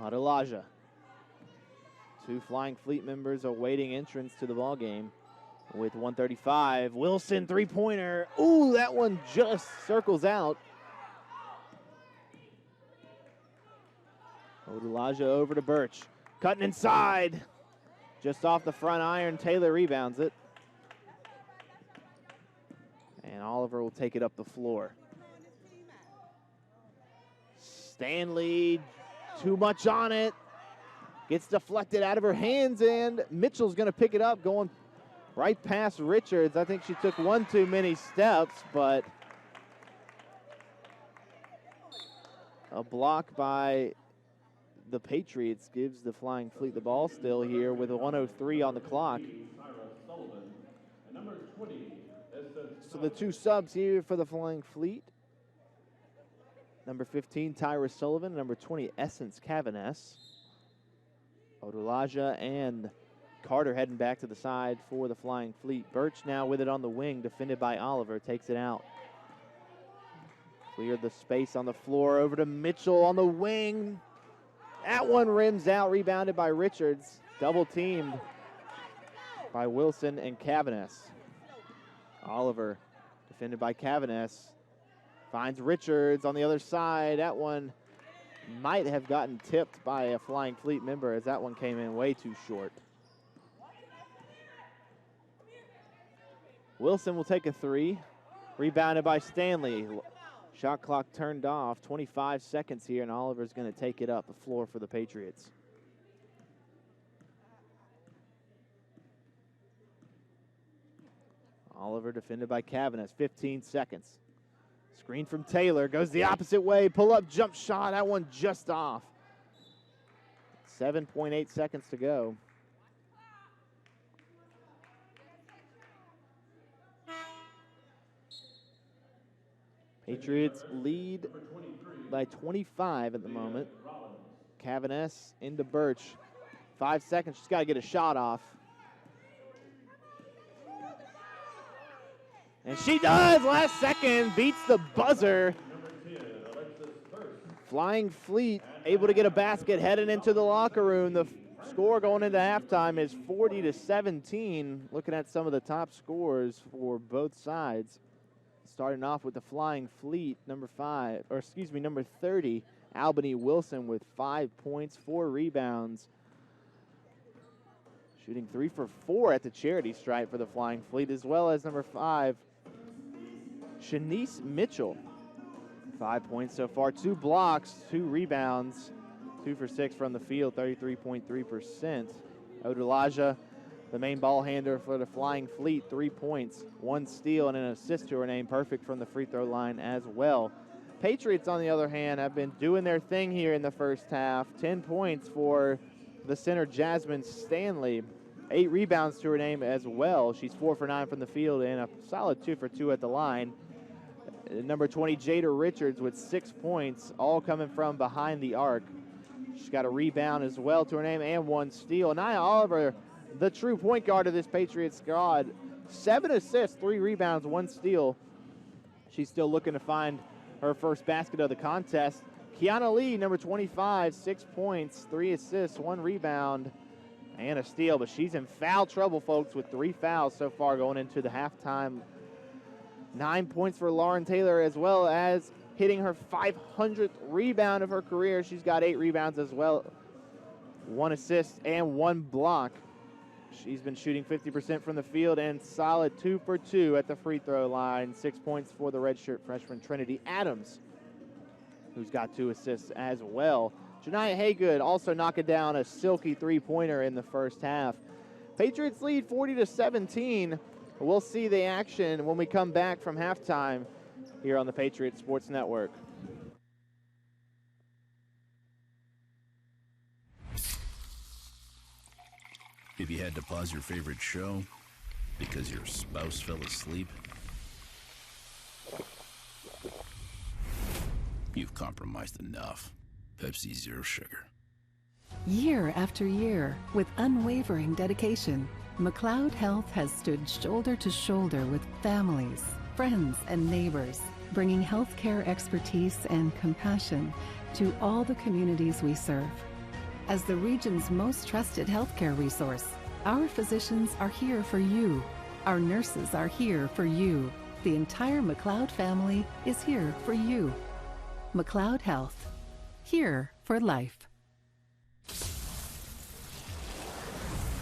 Adelaja. Two Flying Fleet members awaiting entrance to the ball game with 1:35. Wilson, three-pointer. Ooh, that one just circles out. Adelaja over to Birch. Cutting inside. Just off the front iron, Taylor rebounds it. And Oliver will take it up the floor. Stanley, too much on it. Gets deflected out of her hands, and Mitchell's going to pick it up, going right past Richards. I think she took one too many steps, but a block by the Patriots gives the Flying Fleet the ball still here with a 1:03 on the clock. So the two subs here for the Flying Fleet. Number 15, Tyra Sullivan. Number 20, Essence Cavanes. Adelaja and Carter heading back to the side for the Flying Fleet. Birch now with it on the wing, defended by Oliver, takes it out. Cleared the space on the floor, over to Mitchell on the wing. That one rims out, rebounded by Richards. Double teamed by Wilson and Cavanes. Oliver, defended by Cavanes, finds Richards on the other side. That one might have gotten tipped by a Flying Fleet member, as that one came in way too short. Wilson will take a three. Rebounded by Stanley. Shot clock turned off. 25 seconds here, and Oliver's going to take it up the floor for the Patriots. Oliver defended by Cavanes. 15 seconds. Screen from Taylor. Goes the opposite way. Pull-up jump shot. That one just off. 7.8 seconds to go. Patriots lead by 25 at the moment. Cavanes into Birch. 5 seconds. She's got to get a shot off. And she does. Last second. Beats the buzzer. Flying Fleet able to get a basket heading into the locker room. The score going into halftime is 40-17. Looking at some of the top scores for both sides. Starting off with the Flying Fleet, number 30, Albany Wilson with 5 points, 4 rebounds. Shooting 3 for 4 at the charity stripe for the Flying Fleet, as well as number 5, Shanice Mitchell. 5 points so far, 2 blocks, 2 rebounds, 2 for 6 from the field, 33.3%. Adelaja, the main ball handler for the Flying Fleet, 3 points, 1 steal, and an assist to her name. Perfect from the free throw line as well. Patriots, on the other hand, have been doing their thing here in the first half. 10 points for the center, Jasmine Stanley. 8 rebounds to her name as well. She's 4 for 9 from the field and a solid 2 for 2 at the line. Number 20, Jada Richards with 6 points, all coming from behind the arc. She's got a rebound as well to her name and 1 steal. Nia Oliver, the true point guard of this Patriots squad, 7 assists, 3 rebounds, 1 steal. She's still looking to find her first basket of the contest. Kiana Lee, number 25, 6 points, 3 assists, 1 rebound, and a steal. But she's in foul trouble, folks, with 3 fouls so far going into the halftime. 9 points for Lauren Taylor, as well as hitting her 500th rebound of her career. She's got 8 rebounds as well, 1 assist and 1 block. She's been shooting 50% from the field and solid 2 for 2 at the free throw line. 6 points for the redshirt freshman Trinity Adams, who's got 2 assists as well. Janiah Haygood also knocking down a silky 3-pointer in the first half. Patriots lead 40-17. We'll see the action when we come back from halftime here on the Patriots Sports Network. If you had to pause your favorite show because your spouse fell asleep, you've compromised enough. Pepsi Zero Sugar. Year after year, with unwavering dedication, McLeod Health has stood shoulder to shoulder with families, friends, and neighbors, bringing healthcare expertise and compassion to all the communities we serve. As the region's most trusted healthcare resource, our physicians are here for you. Our nurses are here for you. The entire McLeod family is here for you. McLeod Health, here for life.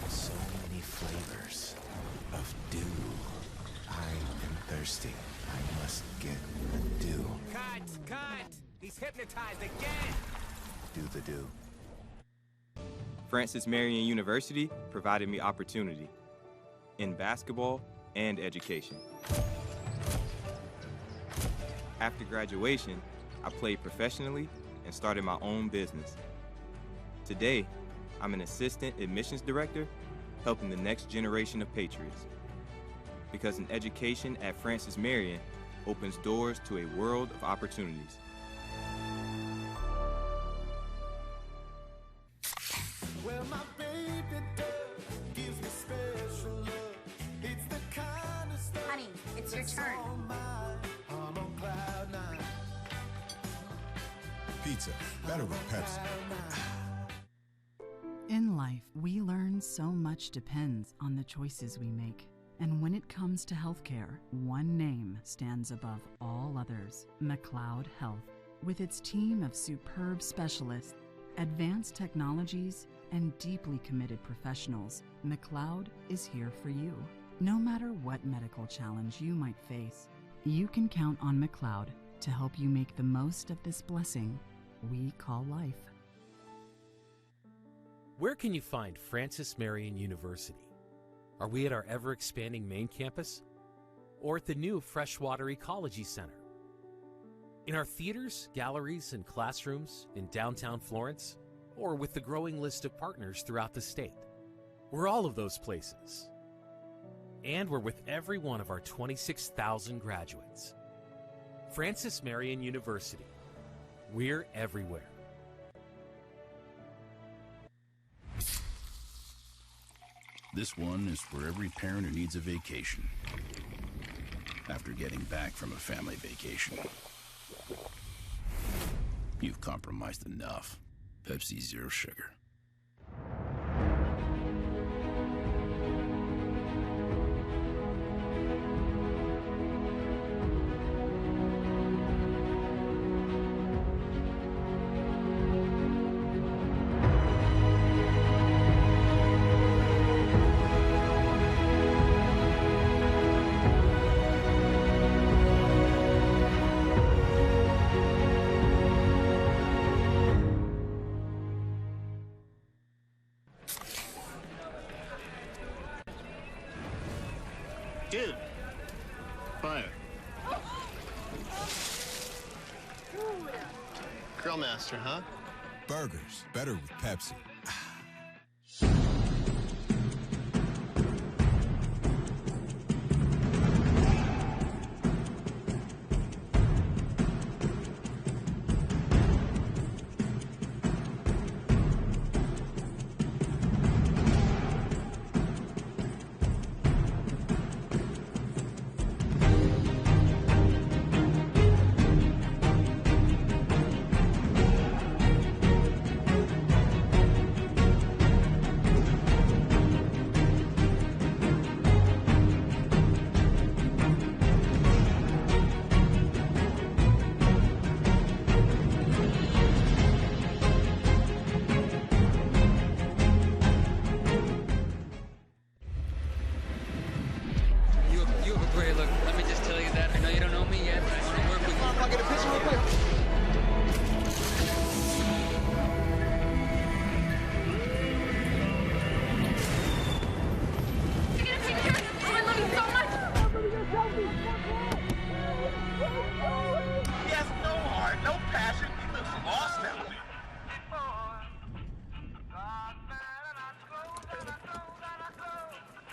So many flavors of dew. I am thirsty. I must get the dew. Cut! He's hypnotized again! Do the dew. Francis Marion University provided me opportunity in basketball and education. After graduation, I played professionally and started my own business. Today, I'm an assistant admissions director helping the next generation of Patriots. Because an education at Francis Marion opens doors to a world of opportunities. Well, my baby does gives me special love. It's the kind of stuff. Honey, it's your turn. I'm on cloud 9. Pizza, better with Pepsi. In life, we learn so much depends on the choices we make. And when it comes to healthcare, one name stands above all others: McLeod Health. With its team of superb specialists, advanced technologies, and deeply committed professionals, McLeod is here for you. No matter what medical challenge you might face, you can count on McLeod to help you make the most of this blessing we call life. Where can you find Francis Marion University? Are we at our ever-expanding main campus? Or at the new Freshwater Ecology Center? In our theaters, galleries, and classrooms in downtown Florence? Or with the growing list of partners throughout the state? We're all of those places. And we're with every one of our 26,000 graduates. Francis Marion University. We're everywhere. This one is for every parent who needs a vacation after getting back from a family vacation. You've compromised enough. Pepsi Zero Sugar. Dude, fire. Grill master, huh? Burgers, better with Pepsi.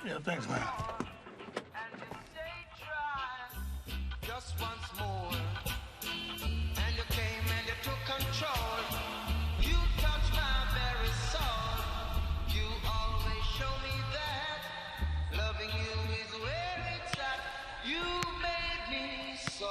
Yeah, thanks, man. Just once more, and you came and you took control. You touched my very soul. You always show me that loving you is where it's at. You made me so.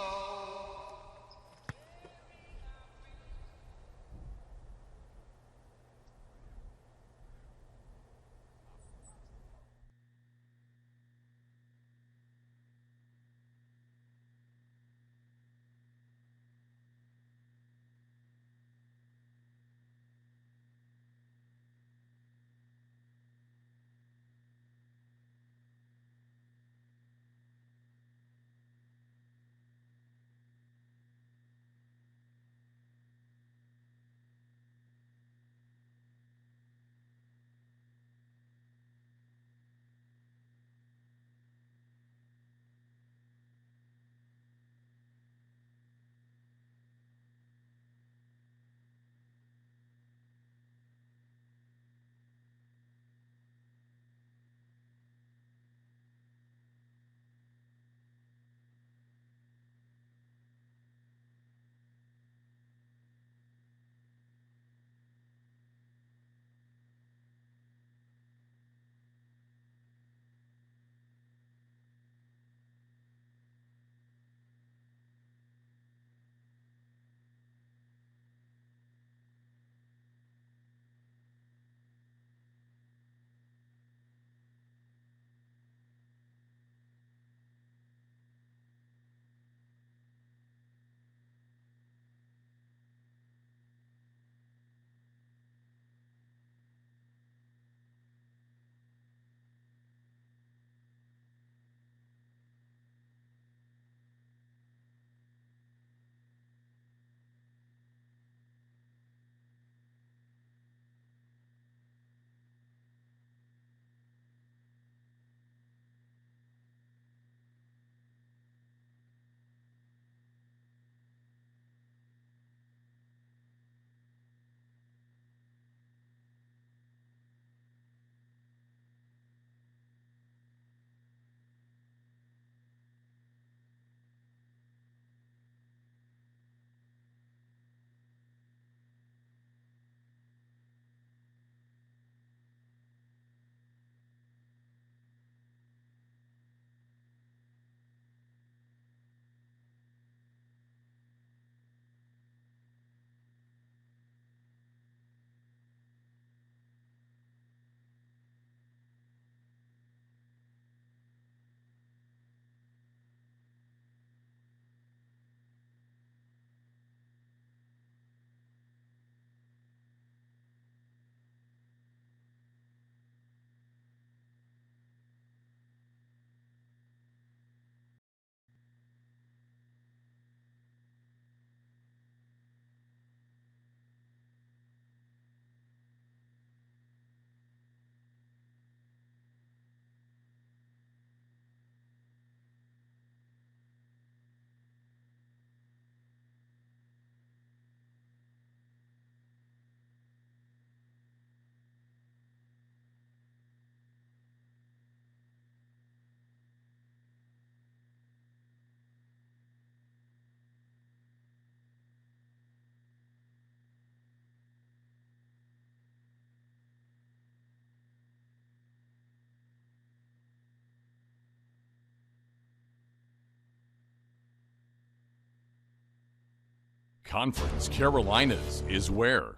Conference Carolinas is where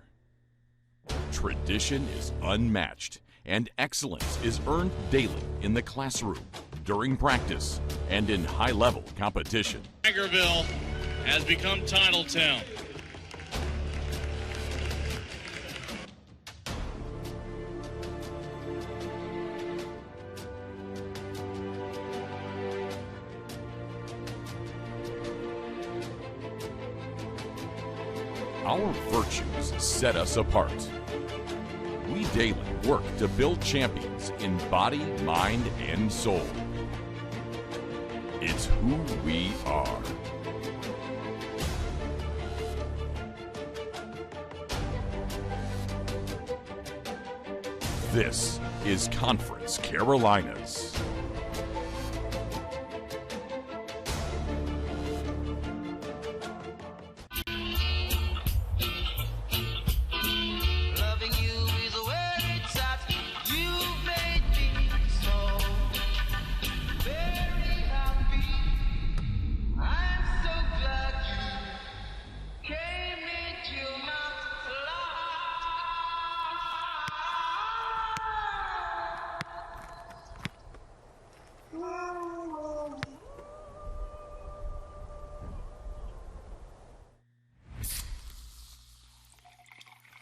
tradition is unmatched and excellence is earned daily in the classroom, during practice, and in high-level competition. Tigerville has become Titletown. Our virtues set us apart. We daily work to build champions in body, mind, and soul. It's who we are. This is Conference Carolinas. Loving you is where it's at. You made me so very happy. I'm so glad you came into my life.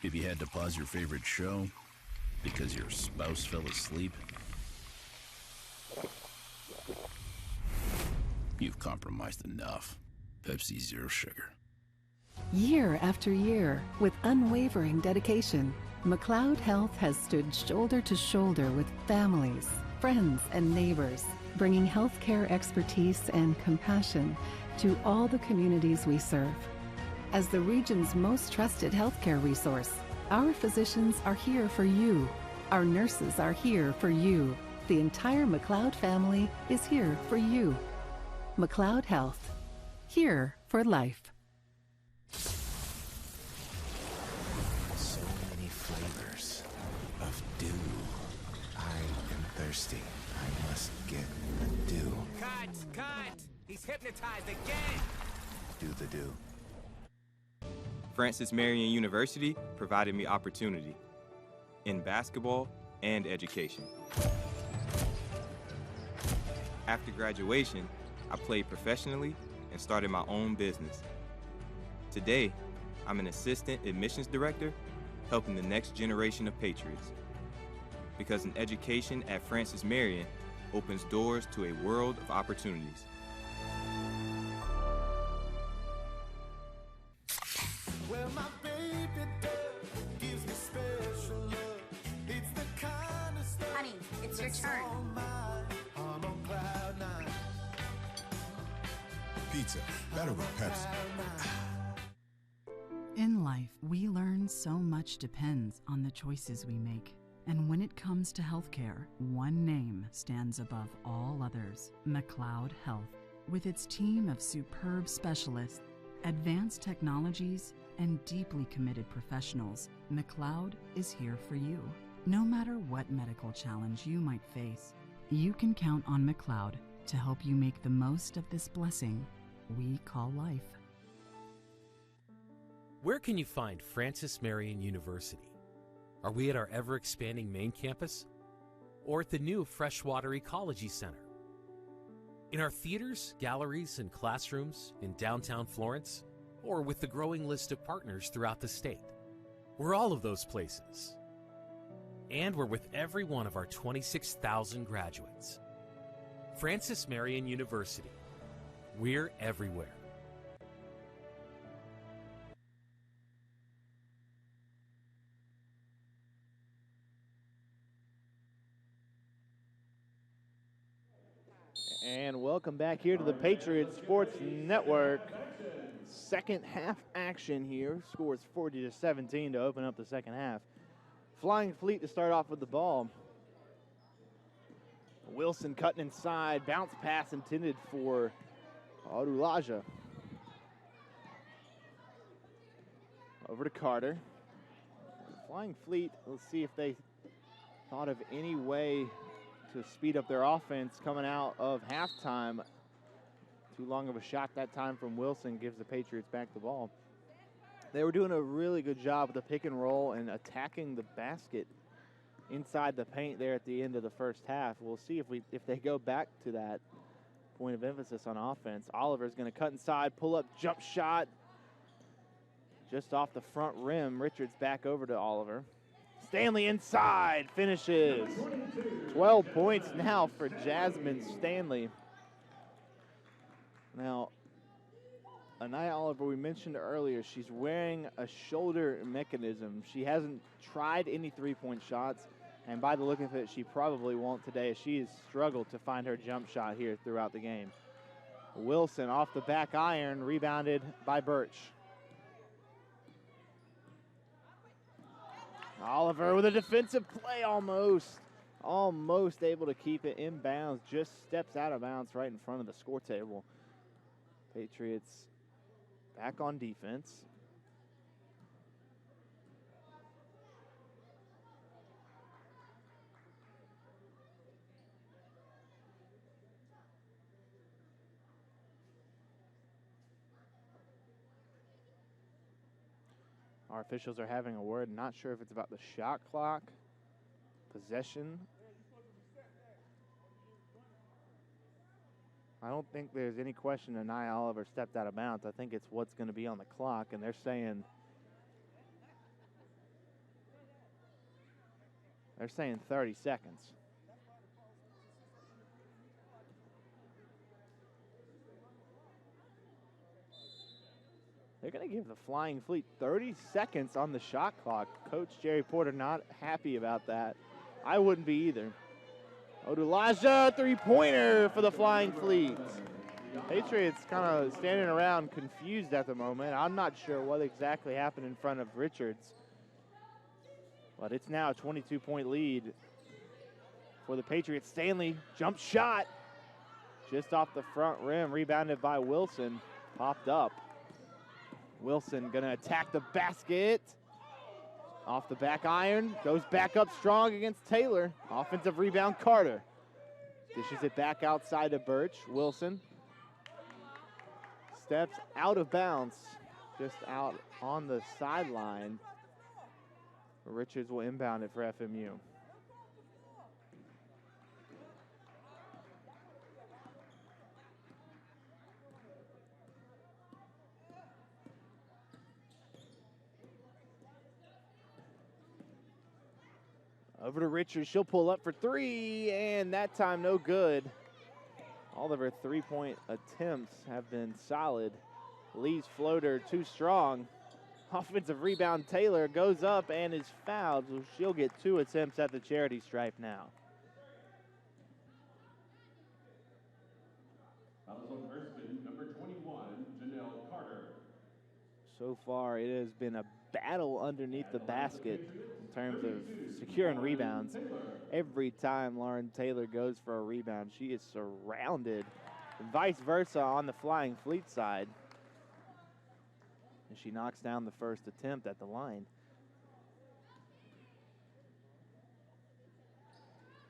If you had to pause your favorite show because your spouse fell asleep, you've compromised enough. Pepsi Zero Sugar. Year after year, with unwavering dedication, McLeod Health has stood shoulder to shoulder with families, friends, and neighbors, bringing healthcare expertise and compassion to all the communities we serve. As the region's most trusted healthcare resource, our physicians are here for you. Our nurses are here for you. The entire McLeod family is here for you. McLeod Health, here for life. So many flavors of dew. I am thirsty. I must get a dew. Cut! He's hypnotized again! Do the dew. Francis Marion University provided me opportunity in basketball and education. After graduation, I played professionally and started my own business. Today, I'm an assistant admissions director helping the next generation of Patriots. Because an education at Francis Marion opens doors to a world of opportunities. Well, my baby does gives me special love. It's the kind of stuff. Honey, it's your turn. I'm on cloud nine. Pizza, better with Pepsi. In life, we learn so much depends on the choices we make. And when it comes to healthcare, one name stands above all others: McLeod Health. With its team of superb specialists, advanced technologies, and deeply committed professionals, McLeod is here for you. No matter what medical challenge you might face, you can count on McLeod to help you make the most of this blessing we call life. Where can you find Francis Marion University? Are we at our ever-expanding main campus? Or at the new Freshwater Ecology Center? In our theaters, galleries, and classrooms in downtown Florence? Or with the growing list of partners throughout the state? We're all of those places. And we're with every one of our 26,000 graduates. Francis Marion University. We're everywhere. And welcome back here to the Patriots Sports Network. Second half action here. Scores 40-17 to open up the second half. Flying Fleet to start off with the ball. Wilson cutting inside. Bounce pass intended for Odulaja. Over to Carter. Flying Fleet, let's see if they thought of any way to speed up their offense coming out of halftime. Too long of a shot that time from Wilson gives the Patriots back the ball. They were doing a really good job with the pick and roll and attacking the basket inside the paint there at the end of the first half. We'll see if they go back to that point of emphasis on offense. Oliver's going to cut inside, pull up jump shot just off the front rim. Richards back over to Oliver. Stanley inside, finishes. 12 points now for Jasmine Stanley. Now, Anaya Oliver, we mentioned earlier, she's wearing a shoulder mechanism. She hasn't tried any three-point shots, and by the look of it, she probably won't today. She has struggled to find her jump shot here throughout the game. Wilson off the back iron, rebounded by Birch. Oliver with a defensive play almost almost able to keep it in bounds, just steps out of bounds right in front of the score table. Patriots back on defense. Our officials are having a word. Not sure if it's about the shot clock, possession. I don't think there's any question that Nia Oliver stepped out of bounds. I think it's what's going to be on the clock, and they're saying 30 seconds. They're going to give the Flying Fleet 30 seconds on the shot clock. Coach Jerry Porter not happy about that. I wouldn't be either. Odulaja, three-pointer for the Flying Fleet. Patriots kind of standing around confused at the moment. I'm not sure what exactly happened in front of Richards. But it's now a 22-point lead for the Patriots. Stanley, jump shot. Just off the front rim, rebounded by Wilson. Popped up. Wilson gonna attack the basket. Off the back iron, goes back up strong against Taylor. Offensive rebound, Carter. Dishes it back outside of Birch. Wilson steps out of bounds, just out on the sideline. Richards will inbound it for FMU. Over to Richards, she'll pull up for three, and that time no good. All of her three-point attempts have been solid. Lee's floater too strong. Offensive rebound, Taylor goes up and is fouled, so she'll get 2 attempts at the charity stripe now. Fouls on Erskine, number 21, Janelle Carter. So far, it has been a battle underneath the basket in terms of securing rebounds. Every time Lauren Taylor goes for a rebound, she is surrounded, and vice versa on the Flying Fleet side. And she knocks down the first attempt at the line.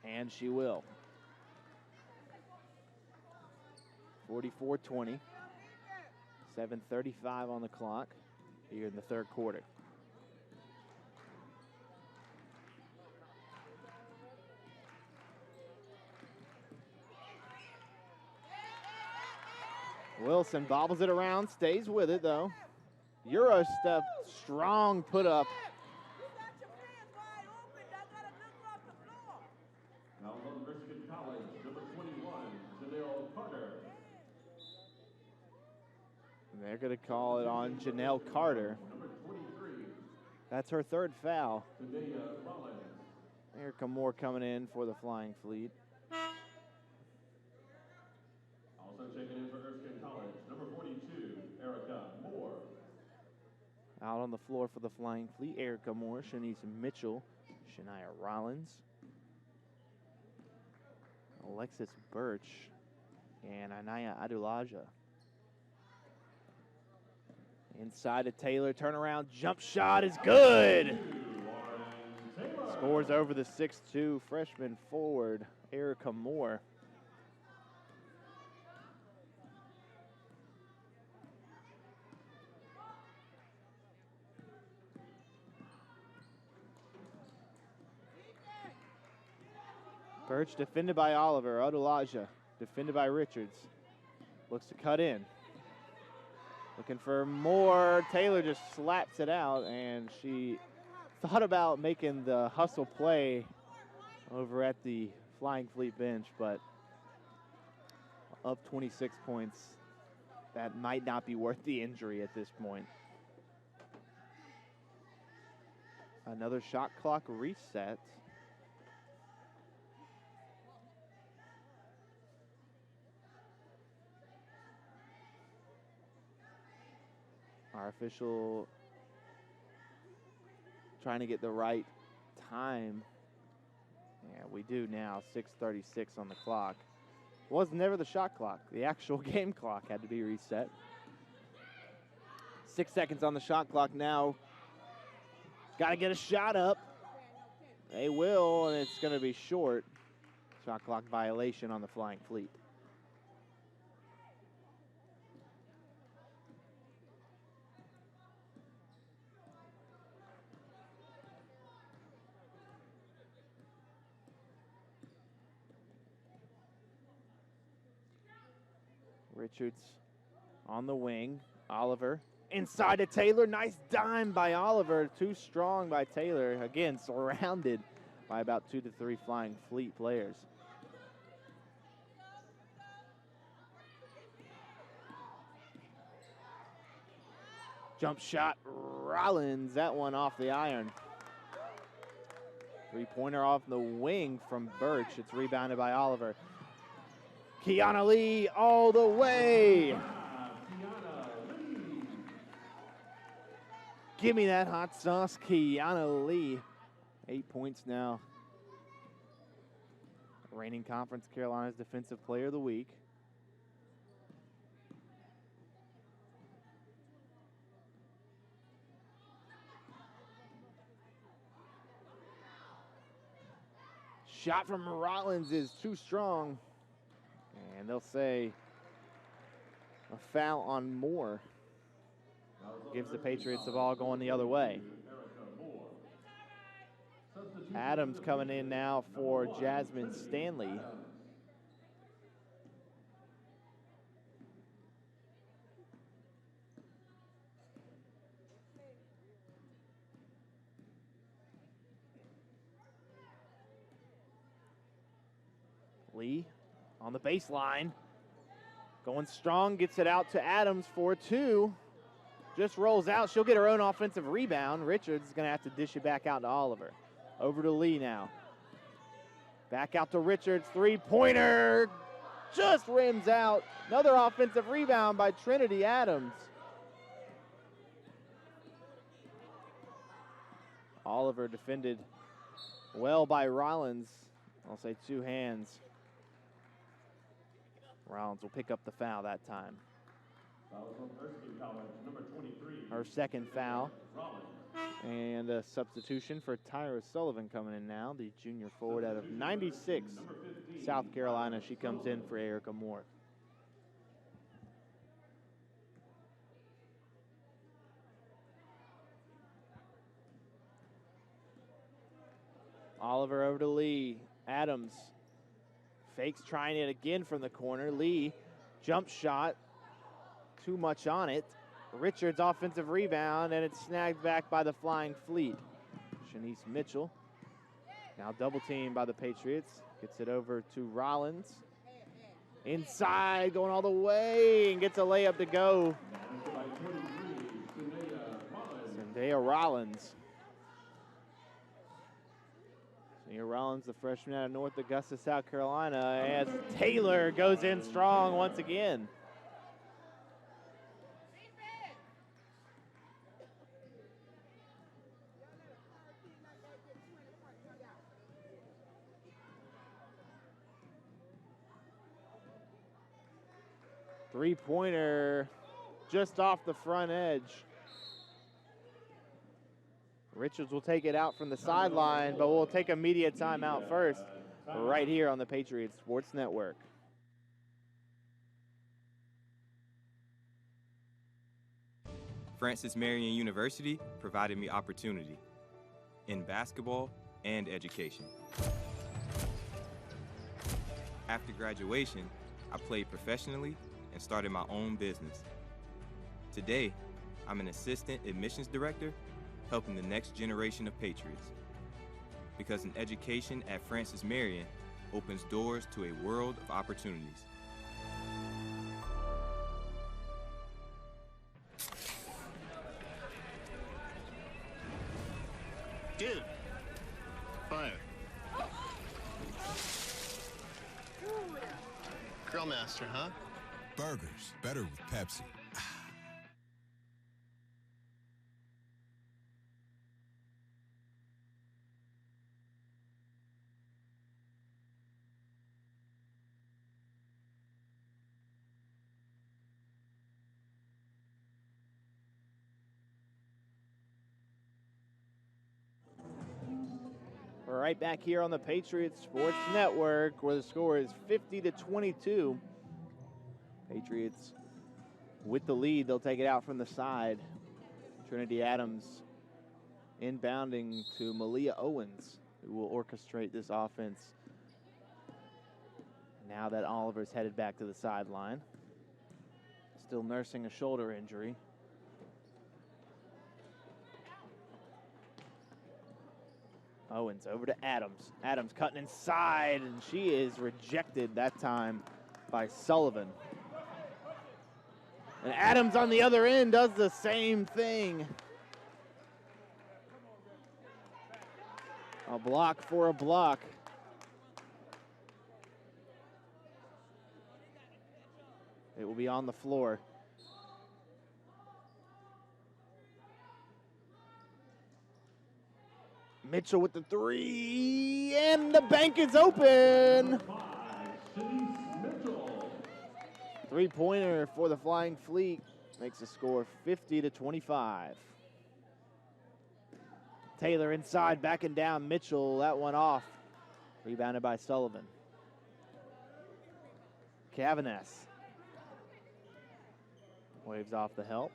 And she will. 44-20. 7:35 on the clock here in the third quarter. Wilson bobbles it around, stays with it though. Euro step, strong put up. Now on Erskine College, number 21, Janelle Carter. They're going to call it on Janelle Carter. Number 23. That's her third foul. Florence. Erica Moore coming in for the Flying Fleet. Also checking in for Erskine College, number 42, Erica Moore. Out on the floor for the Flying Fleet, Erica Moore, Shanice Mitchell, Shania Rollins, Alexis Birch, and Anaya Adulaja. Inside of Taylor, turnaround, jump shot is good. Scores over the 6'2" freshman forward, Erica Moore. Birch defended by Oliver, Odulaja defended by Richards. Looks to cut in. Looking for more. Taylor just slaps it out, and she thought about making the hustle play over at the Flying Fleet bench, but up 26 points, that might not be worth the injury at this point. Another shot clock reset. Our official trying to get the right time Yeah, we do now. 6:36 on the clock. Was never the shot clock. The actual game clock had to be reset. 6 seconds on the shot clock now. Got to get a shot up. They will, and it's going to be short. Shot clock violation on the Flying Fleet. Richards on the wing. Oliver inside to Taylor. Nice dime by Oliver. Too strong by Taylor. Again, surrounded by about 2 to 3 Flying Fleet players. Jump shot, Rollins. That one off the iron. Three-pointer off the wing from Birch. It's rebounded by Oliver. Kiana Lee all the way. Give me that hot sauce, Kiana Lee. 8 points now. Reigning Conference Carolina's Defensive Player of the Week. Shot from Rollins is too strong. And they'll say a foul on Moore. Gives the Patriots the ball going the other way. Adams coming in now for Jasmine Stanley. Lee on the baseline. Going strong, gets it out to Adams for 2. Just rolls out. She'll get her own offensive rebound. Richards is going to have to dish it back out to Oliver. Over to Lee now. Back out to Richards. Three-pointer. Just rims out. Another offensive rebound by Trinity Adams. Oliver defended well by Rollins. I'll say 2 hands. Rollins will pick up the foul that time. Her second foul. And a substitution for Tyra Sullivan coming in now, the junior forward out of 96, South Carolina. She comes in for Erica Moore. Oliver over to Lee. Adams fakes trying it again from the corner. Lee, jump shot. Too much on it. Richards offensive rebound, and it's snagged back by the Flying Fleet. Shanice Mitchell, now double teamed by the Patriots. Gets it over to Rollins. Inside, going all the way, and gets a layup to go. Zendaya Rollins. Zendaya Rollins, the freshman out of North Augusta, South Carolina, as Taylor goes in strong once again. Three-pointer just off the front edge. Richards will take it out from the sideline, but we'll take a media timeout first right here on the Patriots Sports Network. Francis Marion University provided me opportunity in basketball and education. After graduation, I played professionally and started my own business. Today, I'm an assistant admissions director helping the next generation of Patriots. Because an education at Francis Marion opens doors to a world of opportunities. Dude, fire. Grill master, huh? Burgers, better with Pepsi. We're right back here on the Patriots Sports Network where the score is 50-22. Patriots with the lead. They'll take it out from the side. Trinity Adams inbounding to Malia Owens, who will orchestrate this offense now that Oliver's headed back to the sideline. Still nursing a shoulder injury. Owens over to Adams. Adams cutting inside, and she is rejected that time by Sullivan. And Adams on the other end does the same thing. A block for a block. It will be on the floor. Mitchell with the three, and the bank is open. Three-pointer for the Flying Fleet makes the score 50-25. Taylor inside, backing down Mitchell. That one off. Rebounded by Sullivan. Cavanes waves off the help.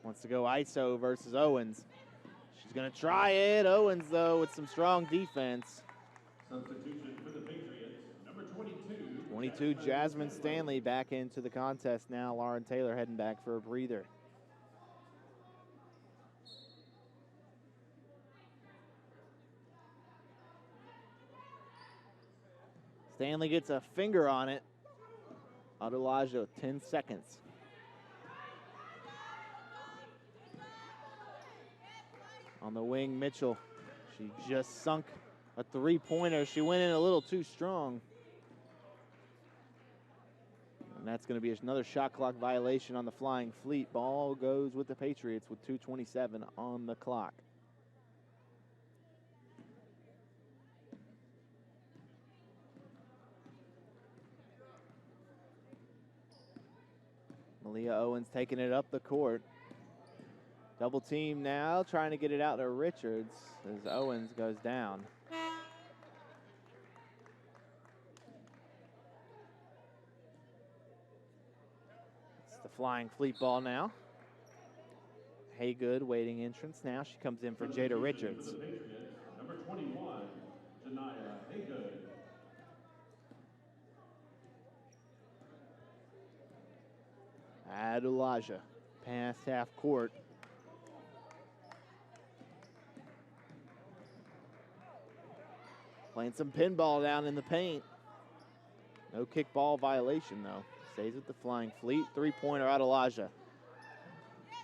Wants to go ISO versus Owens. She's going to try it. Owens, though, with some strong defense. Substitution for the Patriots, number 22. 22, Jasmine Stanley back into the contest now. Lauren Taylor heading back for a breather. Stanley gets a finger on it. Adelaja, 10 seconds. On the wing, Mitchell. She just sunk a three-pointer. She went in a little too strong. And that's going to be another shot clock violation on the Flying Fleet. Ball goes with the Patriots with 2:27 on the clock. Malia Owens taking it up the court. Double team now, trying to get it out to Richards as Owens goes down. It's the Flying Fleet ball now. Haygood waiting entrance now. She comes in for Jada Richards. Number 21, Janiyah Haygood. Adelaja past half court. Playing some pinball down in the paint. No kickball violation, though. Stays with the Flying Fleet. Three-pointer, Adelaja.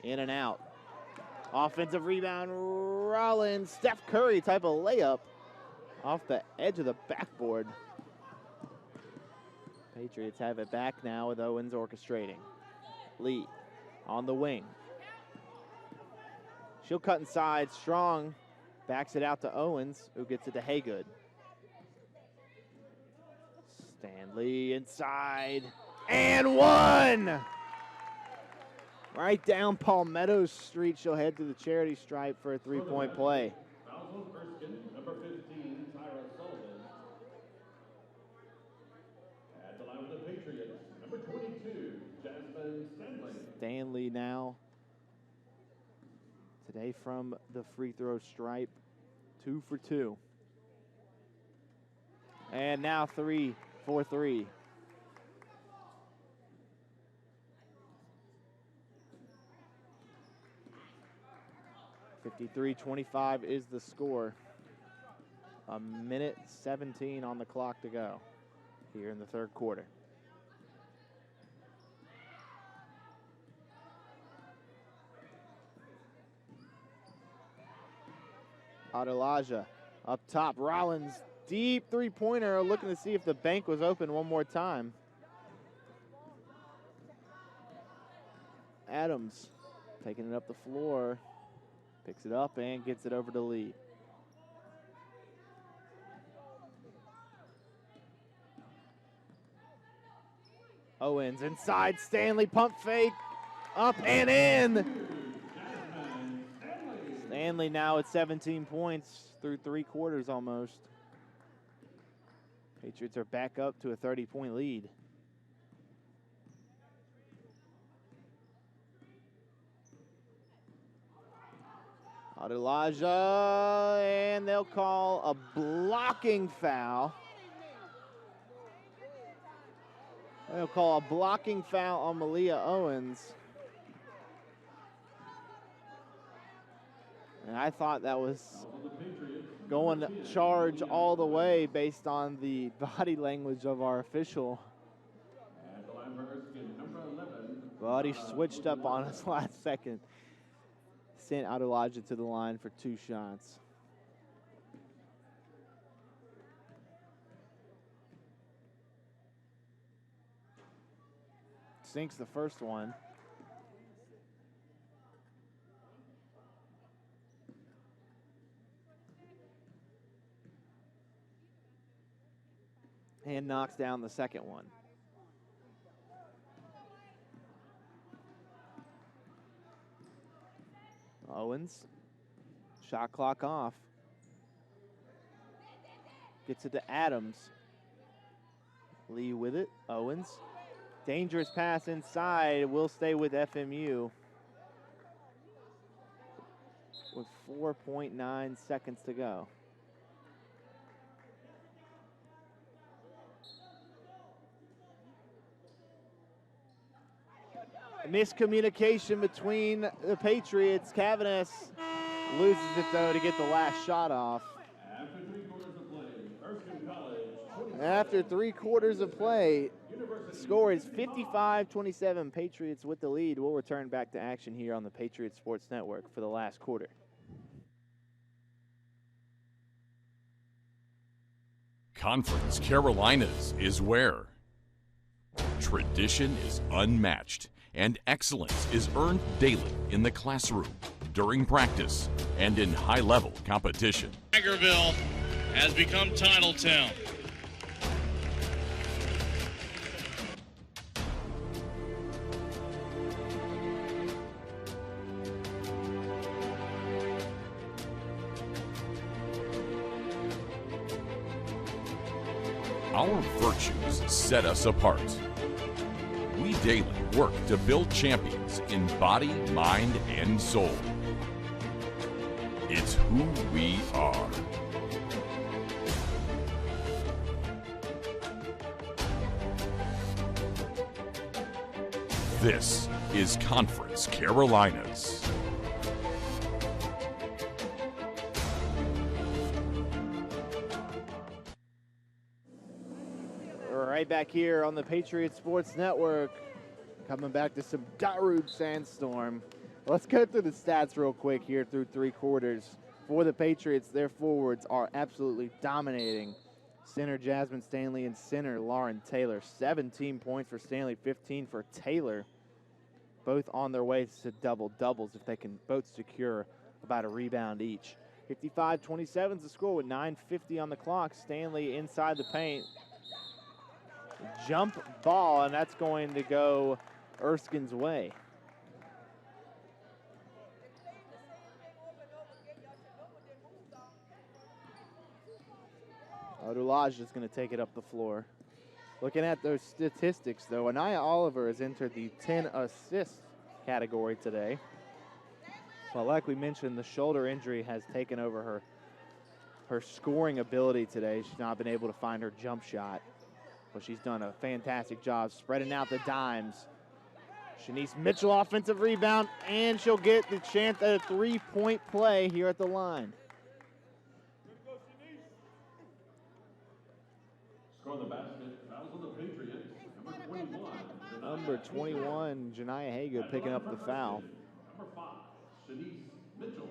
In and out. Offensive rebound, Rollins. Steph Curry type of layup off the edge of the backboard. Patriots have it back now with Owens orchestrating. Lee on the wing. She'll cut inside, strong. Backs it out to Owens, who gets it to Haygood. Stanley inside, and one! Right down Palmetto Street, she'll head to the charity stripe for a three-point play. Fouls on Erskine, number 15, Tyra Sullivan. At the line with the Patriots, number 22, Jasmine Stanley. Stanley now, today from the free throw stripe, 2 for 2. And now 3 for 3. (53-25) is the score. A minute 17 on the clock to go here in the third quarter. Adelaja up top. Rollins, deep three-pointer, looking to see if the bank was open one more time. Adams taking it up the floor. Picks it up and gets it over to Lee. Owens inside, Stanley pump fake, up and in. Stanley now at 17 points through 3 quarters almost. Patriots are back up to a 30-point lead. Adelaja, and they'll call a blocking foul. They'll call a blocking foul on Malia Owens. And I thought that was going charge all the way based on the body language of our official. But he switched up on us last second. Sent Adelaja to the line for 2 shots. Sinks the first one. And knocks down the second one. Owens, shot clock off. Gets it to Adams. Lee with it, Owens. Dangerous pass inside, will stay with FMU. With 4.9 seconds to go. Miscommunication between the Patriots. Cavanis loses it though to get the last shot off. After 3 quarters of play, score is 55-27. Patriots with the lead. We'll return back to action here on the Patriots Sports Network for the last quarter. Conference Carolinas is where tradition is unmatched and excellence is earned daily in the classroom, during practice, and in high-level competition. Tigerville has become Title Town. Our virtues set us apart. We daily work to build champions in body, mind, and soul. It's who we are. This is Conference Carolinas. Right back here on the Patriots Sports Network. Coming back to some Darude Sandstorm. Let's go through the stats real quick here through 3 quarters. For the Patriots, their forwards are absolutely dominating. Center Jasmine Stanley and center Lauren Taylor. 17 points for Stanley, 15 for Taylor. Both on their way to double-doubles if they can both secure about a rebound each. 55-27 is the score with 9:50 on the clock. Stanley inside the paint. Jump ball, and that's going to go Erskine's way. Odulaj is going to take it up the floor. Looking at those statistics, though, Anaya Oliver has entered the 10 assists category today. But like we mentioned, the shoulder injury has taken over her scoring ability today. She's not been able to find her jump shot. But she's done a fantastic job spreading out the dimes. Shanice Mitchell, offensive rebound, and she'll get the chance at a 3-point play here at the line. Score the basket. Fouls on the Patriots. Number 21, Janiah Hago picking up the foul. Number 5, Shanice Mitchell.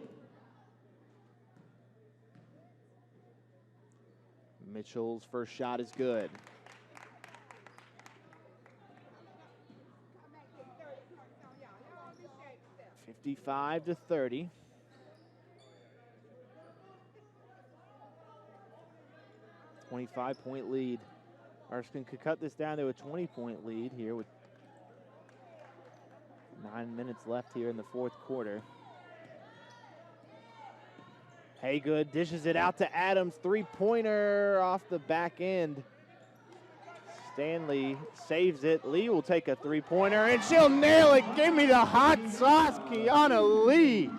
Mitchell's first shot is good. 55-30. A 25-point lead. Erskine could cut this down to a 20-point lead here with 9 minutes left here in the 4th quarter. Haygood dishes it out to Adams. Three-pointer off the back end. Stanley saves it. Lee will take a three-pointer, and she'll nail it. Give me the hot sauce, Kiana Lee.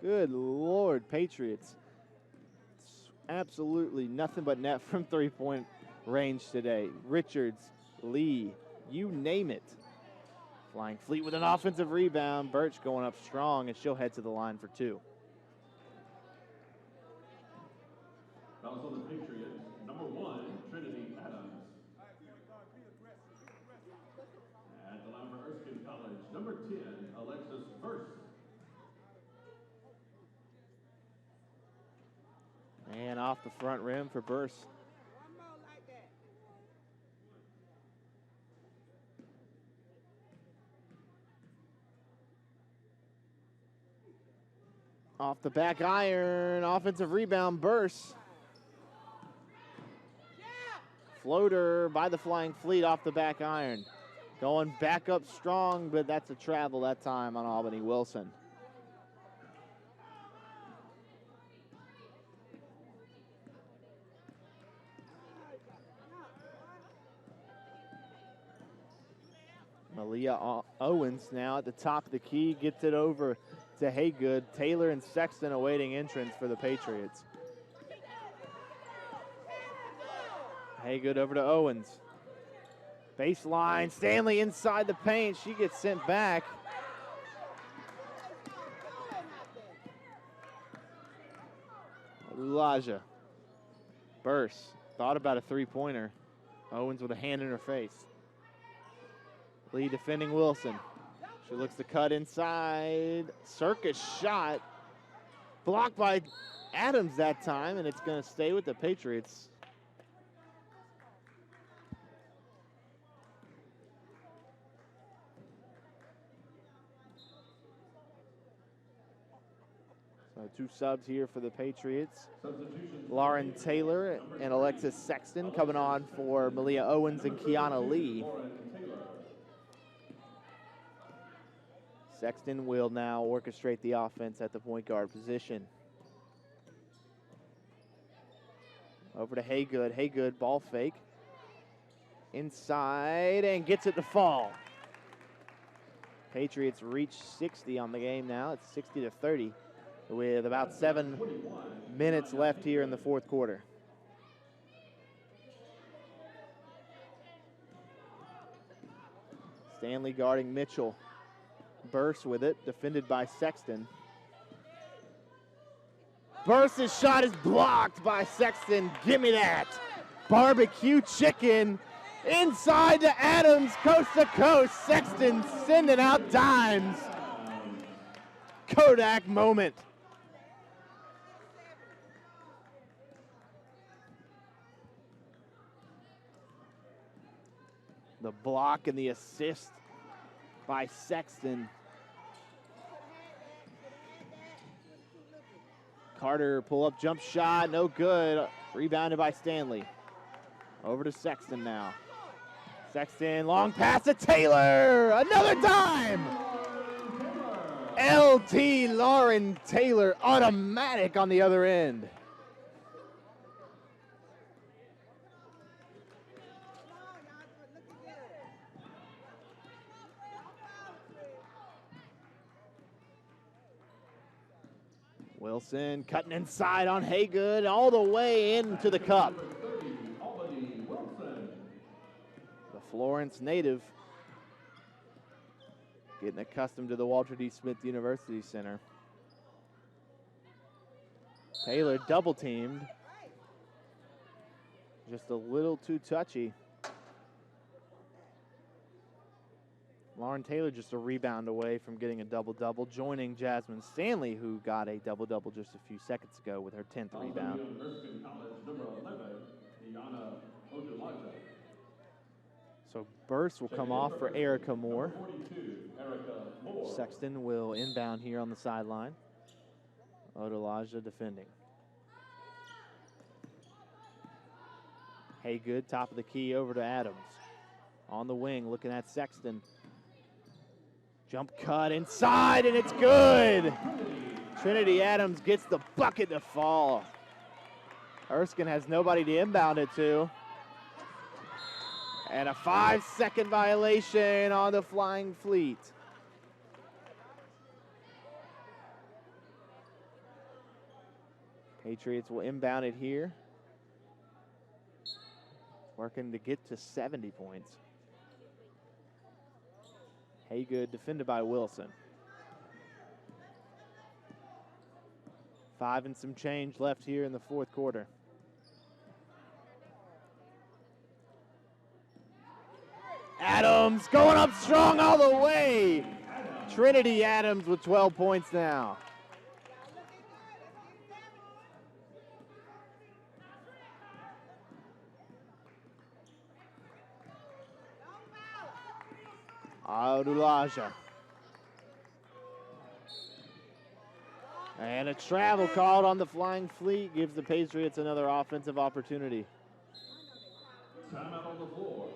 Good Lord, Patriots. It's absolutely nothing but net from three-point range today. Richards, Lee, you name it. Flying Fleet with an offensive rebound. Birch going up strong, and she'll head to the line for two. Fouls on the Patriots. Number 1, Trinity Adams. At the line for Erskine College, number 10, Alexis Burst. And off the front rim for Burst. Off the back iron, offensive rebound, Burst. Floater by the Flying Fleet off the back iron. Going back up strong, but that's a travel that time on Albany Wilson. Malia Owens now at the top of the key, gets it over to Haygood. Taylor and Sexton awaiting entrance for the Patriots. Haygood over to Owens. Baseline, Stanley inside the paint. She gets sent back. Elijah. Burst. Thought about a three-pointer. Owens with a hand in her face. Lee defending Wilson. She looks to cut inside. Circus shot. Blocked by Adams that time, and it's going to stay with the Patriots. So two subs here for the Patriots. Lauren Taylor and Alexis Sexton coming on for Malia Owens and Kiana Lee. Sexton will now orchestrate the offense at the point guard position. Over to Haygood. Haygood, ball fake. Inside and gets it to fall. Patriots reach 60 on the game now. It's 60-30 with about 7 minutes left here in the fourth quarter. Stanley guarding Mitchell. Burst with it, defended by Sexton. Burst's shot is blocked by Sexton. Give me that. Barbecue chicken inside to Adams, coast to coast. Sexton sending out dimes. Kodak moment. The block and the assist by Sexton. Carter pull-up jump shot, no good. Rebounded by Stanley. Over to Sexton now. Sexton, long pass to Taylor. Another dime. LT Lauren Taylor, automatic on the other end. Wilson cutting inside on Haygood, all the way into the cup. The Florence native getting accustomed to the Walter D. Smith University Center. Taylor double teamed. Just a little too touchy. Lauren Taylor just a rebound away from getting a double-double, joining Jasmine Stanley, who got a double-double just a few seconds ago with her 10th rebound. Erskine College, number 11, Iana Odulaja. So Burst will come off for Erica Moore. 42, Erica Moore. Sexton will inbound here on the sideline. Odulaja defending. Haygood, top of the key, over to Adams. On the wing, looking at Sexton. Jump cut inside, and it's good. Trinity Adams gets the bucket to fall. Erskine has nobody to inbound it to. And a 5-second violation on the Flying Fleet. Patriots will inbound it here. Working to get to 70 points. Haygood defended by Wilson. 5 and some change left here in the fourth quarter. Adams going up strong all the way. Trinity Adams with 12 points now. Odulaja. And a travel called on the Flying Fleet gives the Patriots another offensive opportunity. Timeout on the floor.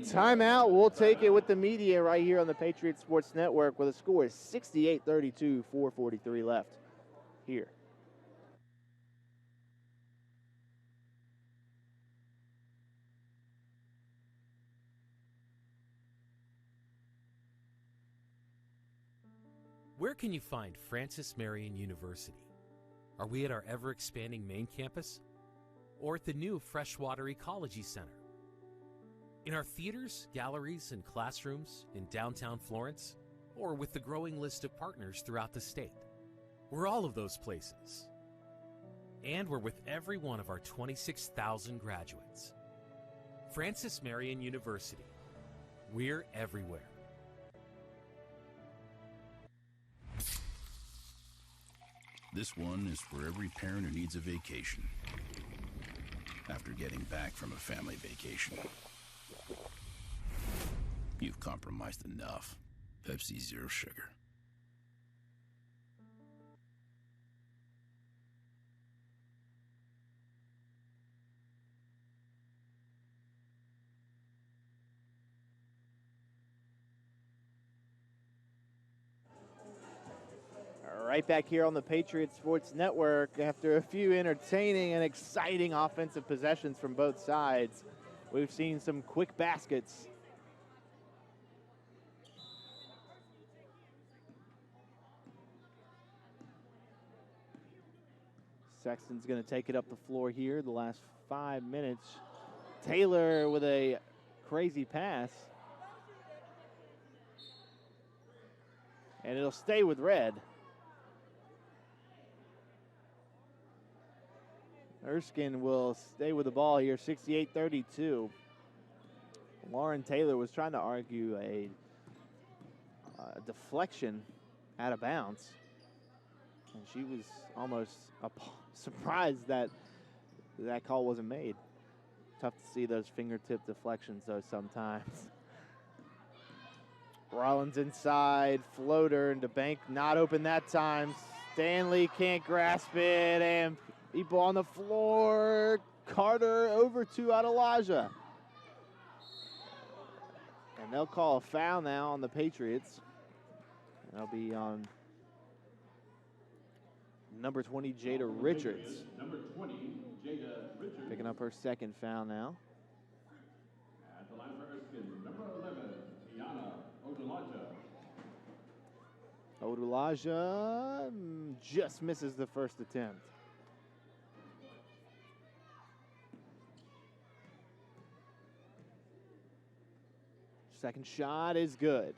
Timeout, we'll take it with the media right here on the Patriots Sports Network where the score is 68-32, 4:43 left here. Where can you find Francis Marion University? Are we at our ever-expanding main campus? Or at the new Freshwater Ecology Center? In our theaters, galleries, and classrooms in downtown Florence? Or with the growing list of partners throughout the state? We're all of those places. And we're with every one of our 26,000 graduates. Francis Marion University. We're everywhere. This one is for every parent who needs a vacation after getting back from a family vacation. You've compromised enough. Pepsi Zero Sugar. Right back here on the Patriots Sports Network after a few entertaining and exciting offensive possessions from both sides. We've seen some quick baskets. Sexton's going to take it up the floor here the last 5 minutes. Taylor with a crazy pass. And it'll stay with red. Erskine will stay with the ball here, 68-32. Lauren Taylor was trying to argue a deflection out of bounds. And she was almost surprised that that call wasn't made. Tough to see those fingertip deflections, though, sometimes. Rollins inside, floater, and DeBank not open that time. Stanley can't grasp it, and people on the floor. Carter over to Adelaja. And they'll call a foul now on the Patriots. That'll be on number 20, Jada Richards. Number 20, Jada Richards. Picking up her second foul now. At the line for Erskine, number 11, Iana Odulaja. Odulaja just misses the first attempt. Second shot is good.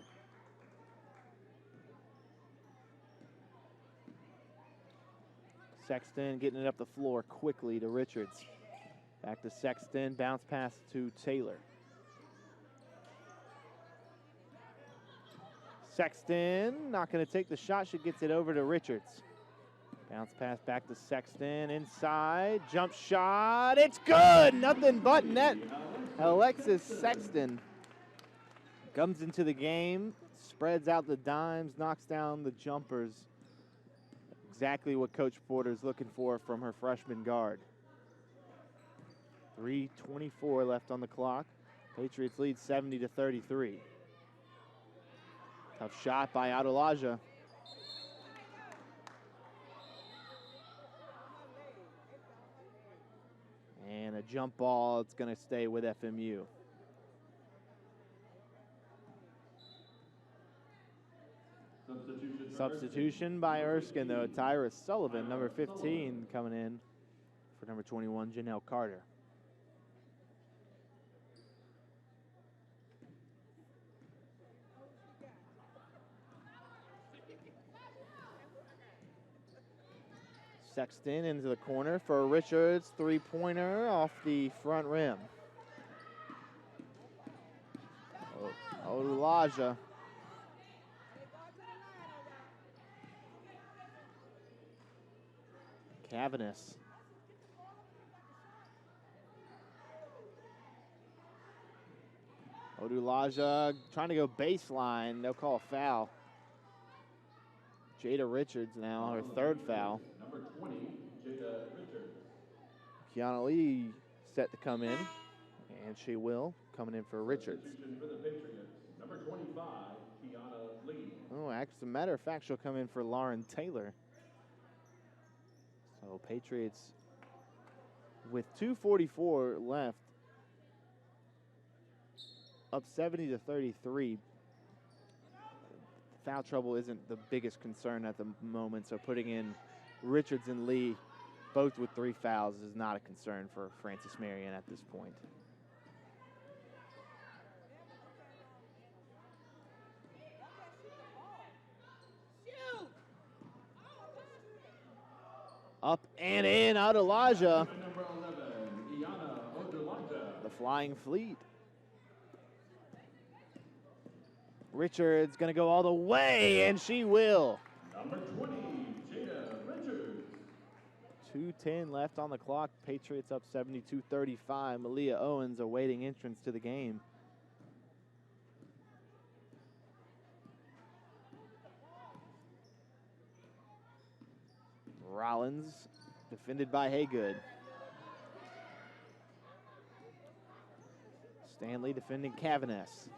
Sexton getting it up the floor quickly to Richards. Back to Sexton, bounce pass to Taylor. Sexton not going to take the shot, she gets it over to Richards. Bounce pass back to Sexton, inside, jump shot, it's good! Nothing but net. Alexis Sexton comes into the game, spreads out the dimes, knocks down the jumpers. Exactly what Coach Porter's looking for from her freshman guard. 3:24 left on the clock. Patriots lead 70-33. Tough shot by Adelaja. And a jump ball. It's going to stay with FMU. Substitution by Erskine, though. Tyra Sullivan, number 15, coming in for number 21, Janelle Carter. Sexton into the corner for Richards. Three-pointer off the front rim. Odulaja. Cavanis. Odulaja trying to go baseline. They'll call a foul. Jada Richards now, her third foul. Number 20, Jada Richards. Kiana Lee set to come in, and she will, coming in for Richards. Substitution for the Patriots. Number 25, Kiana Lee. Oh, as a matter of fact, she'll come in for Lauren Taylor. So Patriots, with 2:44 left, up 70-33. Foul trouble isn't the biggest concern at the moment, so putting in Richards and Lee, both with 3 fouls, is not a concern for Francis Marion at this point. Up and in, Adelaja. Number 11, Iana Odulaja. The Flying Fleet. Richards gonna go all the way, and she will. Number 20, Jada Richards. 2:10 left on the clock. Patriots up 72-35. Malia Owens awaiting entrance to the game. Rollins defended by Haygood. Stanley defending Cavanis.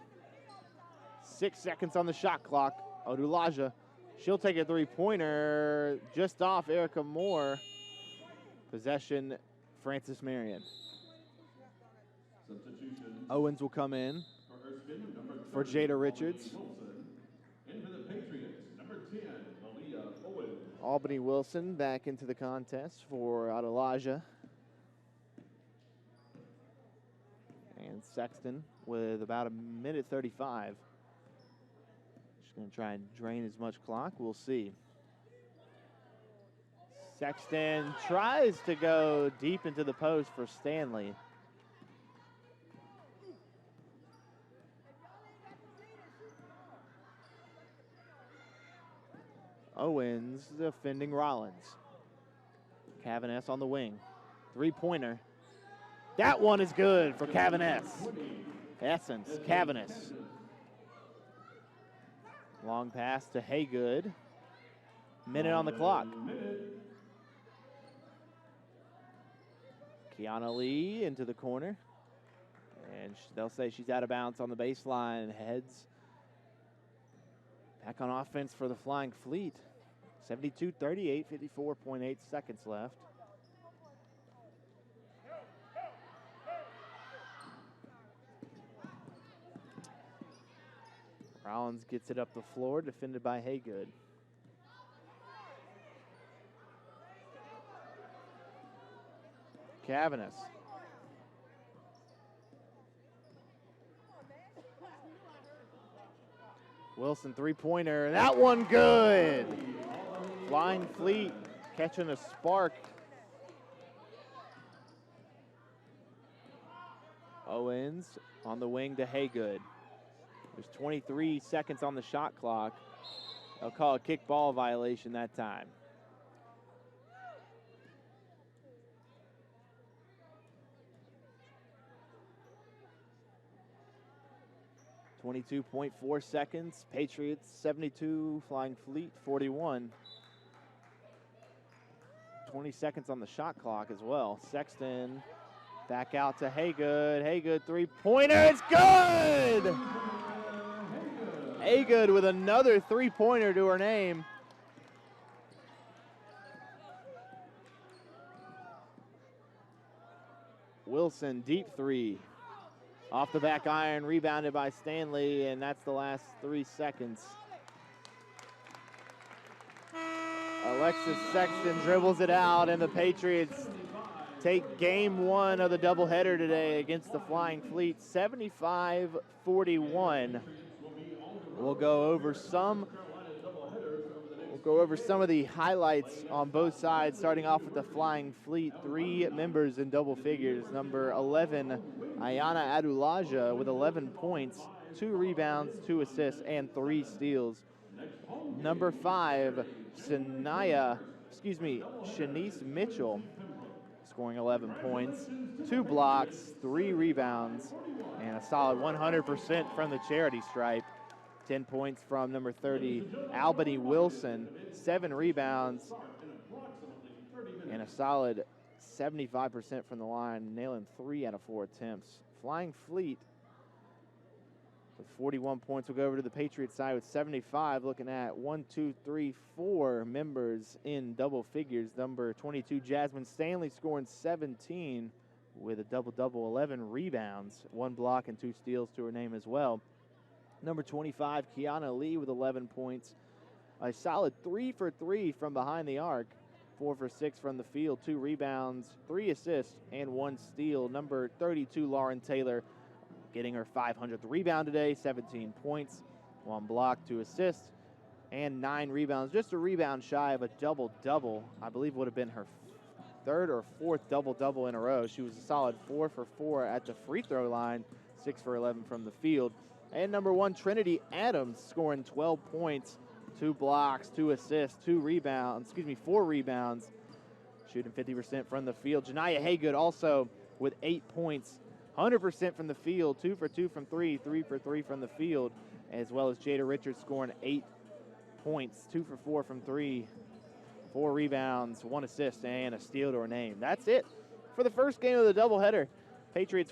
6 seconds on the shot clock. Odulaja, she'll take a three-pointer just off Erica Moore. Possession, Francis Marion. Substitution. Owens will come in For Erskine, number 30, for Jada Richards. Wilson. And for the Patriots, number 10, Malia Owens. Albany Wilson back into the contest for Adelaja. And Sexton with about 1:35. She's going to try and drain as much clock. We'll see. Sexton tries to go deep into the post for Stanley. Owens defending Rollins. Cavanis on the wing. Three-pointer. That one is good for Cavanis. Essence, Cavanis. Long pass to Haygood. Minute on the clock. Kiana Lee into the corner. And they'll say she's out of bounds on the baseline and heads back on offense for the Flying Fleet. 72-38, 54.8 seconds left. Rollins gets it up the floor, defended by Haygood. Cavanis. Wilson three-pointer. That one good. Flying Fleet catching a spark. Owens on the wing to Haygood. There's 23 seconds on the shot clock. They'll call a kickball violation that time. .4 seconds. Patriots 72, Flying Fleet 41. 20 seconds on the shot clock as well. Sexton back out to Haygood. Haygood three-pointer. It's good! Haygood with another three-pointer to her name. Wilson, deep three. Off the back iron, rebounded by Stanley, and that's the last 3 seconds. Alexis Sexton dribbles it out, and the Patriots take game one of the doubleheader today against the Flying Fleet, 75-41. We'll go over some of the highlights on both sides, starting off with the Flying Fleet. 3 members in double figures. Number 11, Ayana Adulaja with 11 points, 2 rebounds, 2 assists, and 3 steals. Number 5, Shanice Mitchell, scoring 11 points, 2 blocks, 3 rebounds, and a solid 100% from the charity stripe. 10 points from number 30, Albany Wilson, 7 rebounds, and a solid 75% from the line, nailing 3 out of 4 attempts. Flying Fleet with 41 points. We'll go over to the Patriots side with 75, looking at 4 members in double figures. Number 22, Jasmine Stanley, scoring 17 with a double-double, 11 rebounds, 1 block, and 2 steals to her name as well. Number 25, Kiana Lee with 11 points. A solid 3 for 3 from behind the arc. 4 for 6 from the field, 2 rebounds, 3 assists, and 1 steal. Number 32, Lauren Taylor, getting her 500th rebound today, 17 points, 1 block, 2 assists, and 9 rebounds. Just a rebound shy of a double-double. I believe would have been her 3rd or 4th double-double in a row. She was a solid 4 for 4 at the free throw line, 6 for 11 from the field. And number 1, Trinity Adams, scoring 12 points, 2 blocks, 2 assists, 4 rebounds, shooting 50% from the field. Janiyah Haygood also with 8 points, 100% from the field, 2 for 2 from 3, 3 for 3 from the field, as well as Jada Richards scoring 8 points, 2 for 4 from 3, 4 rebounds, 1 assist, and a steal to her name. That's it for the first game of the doubleheader. Patriots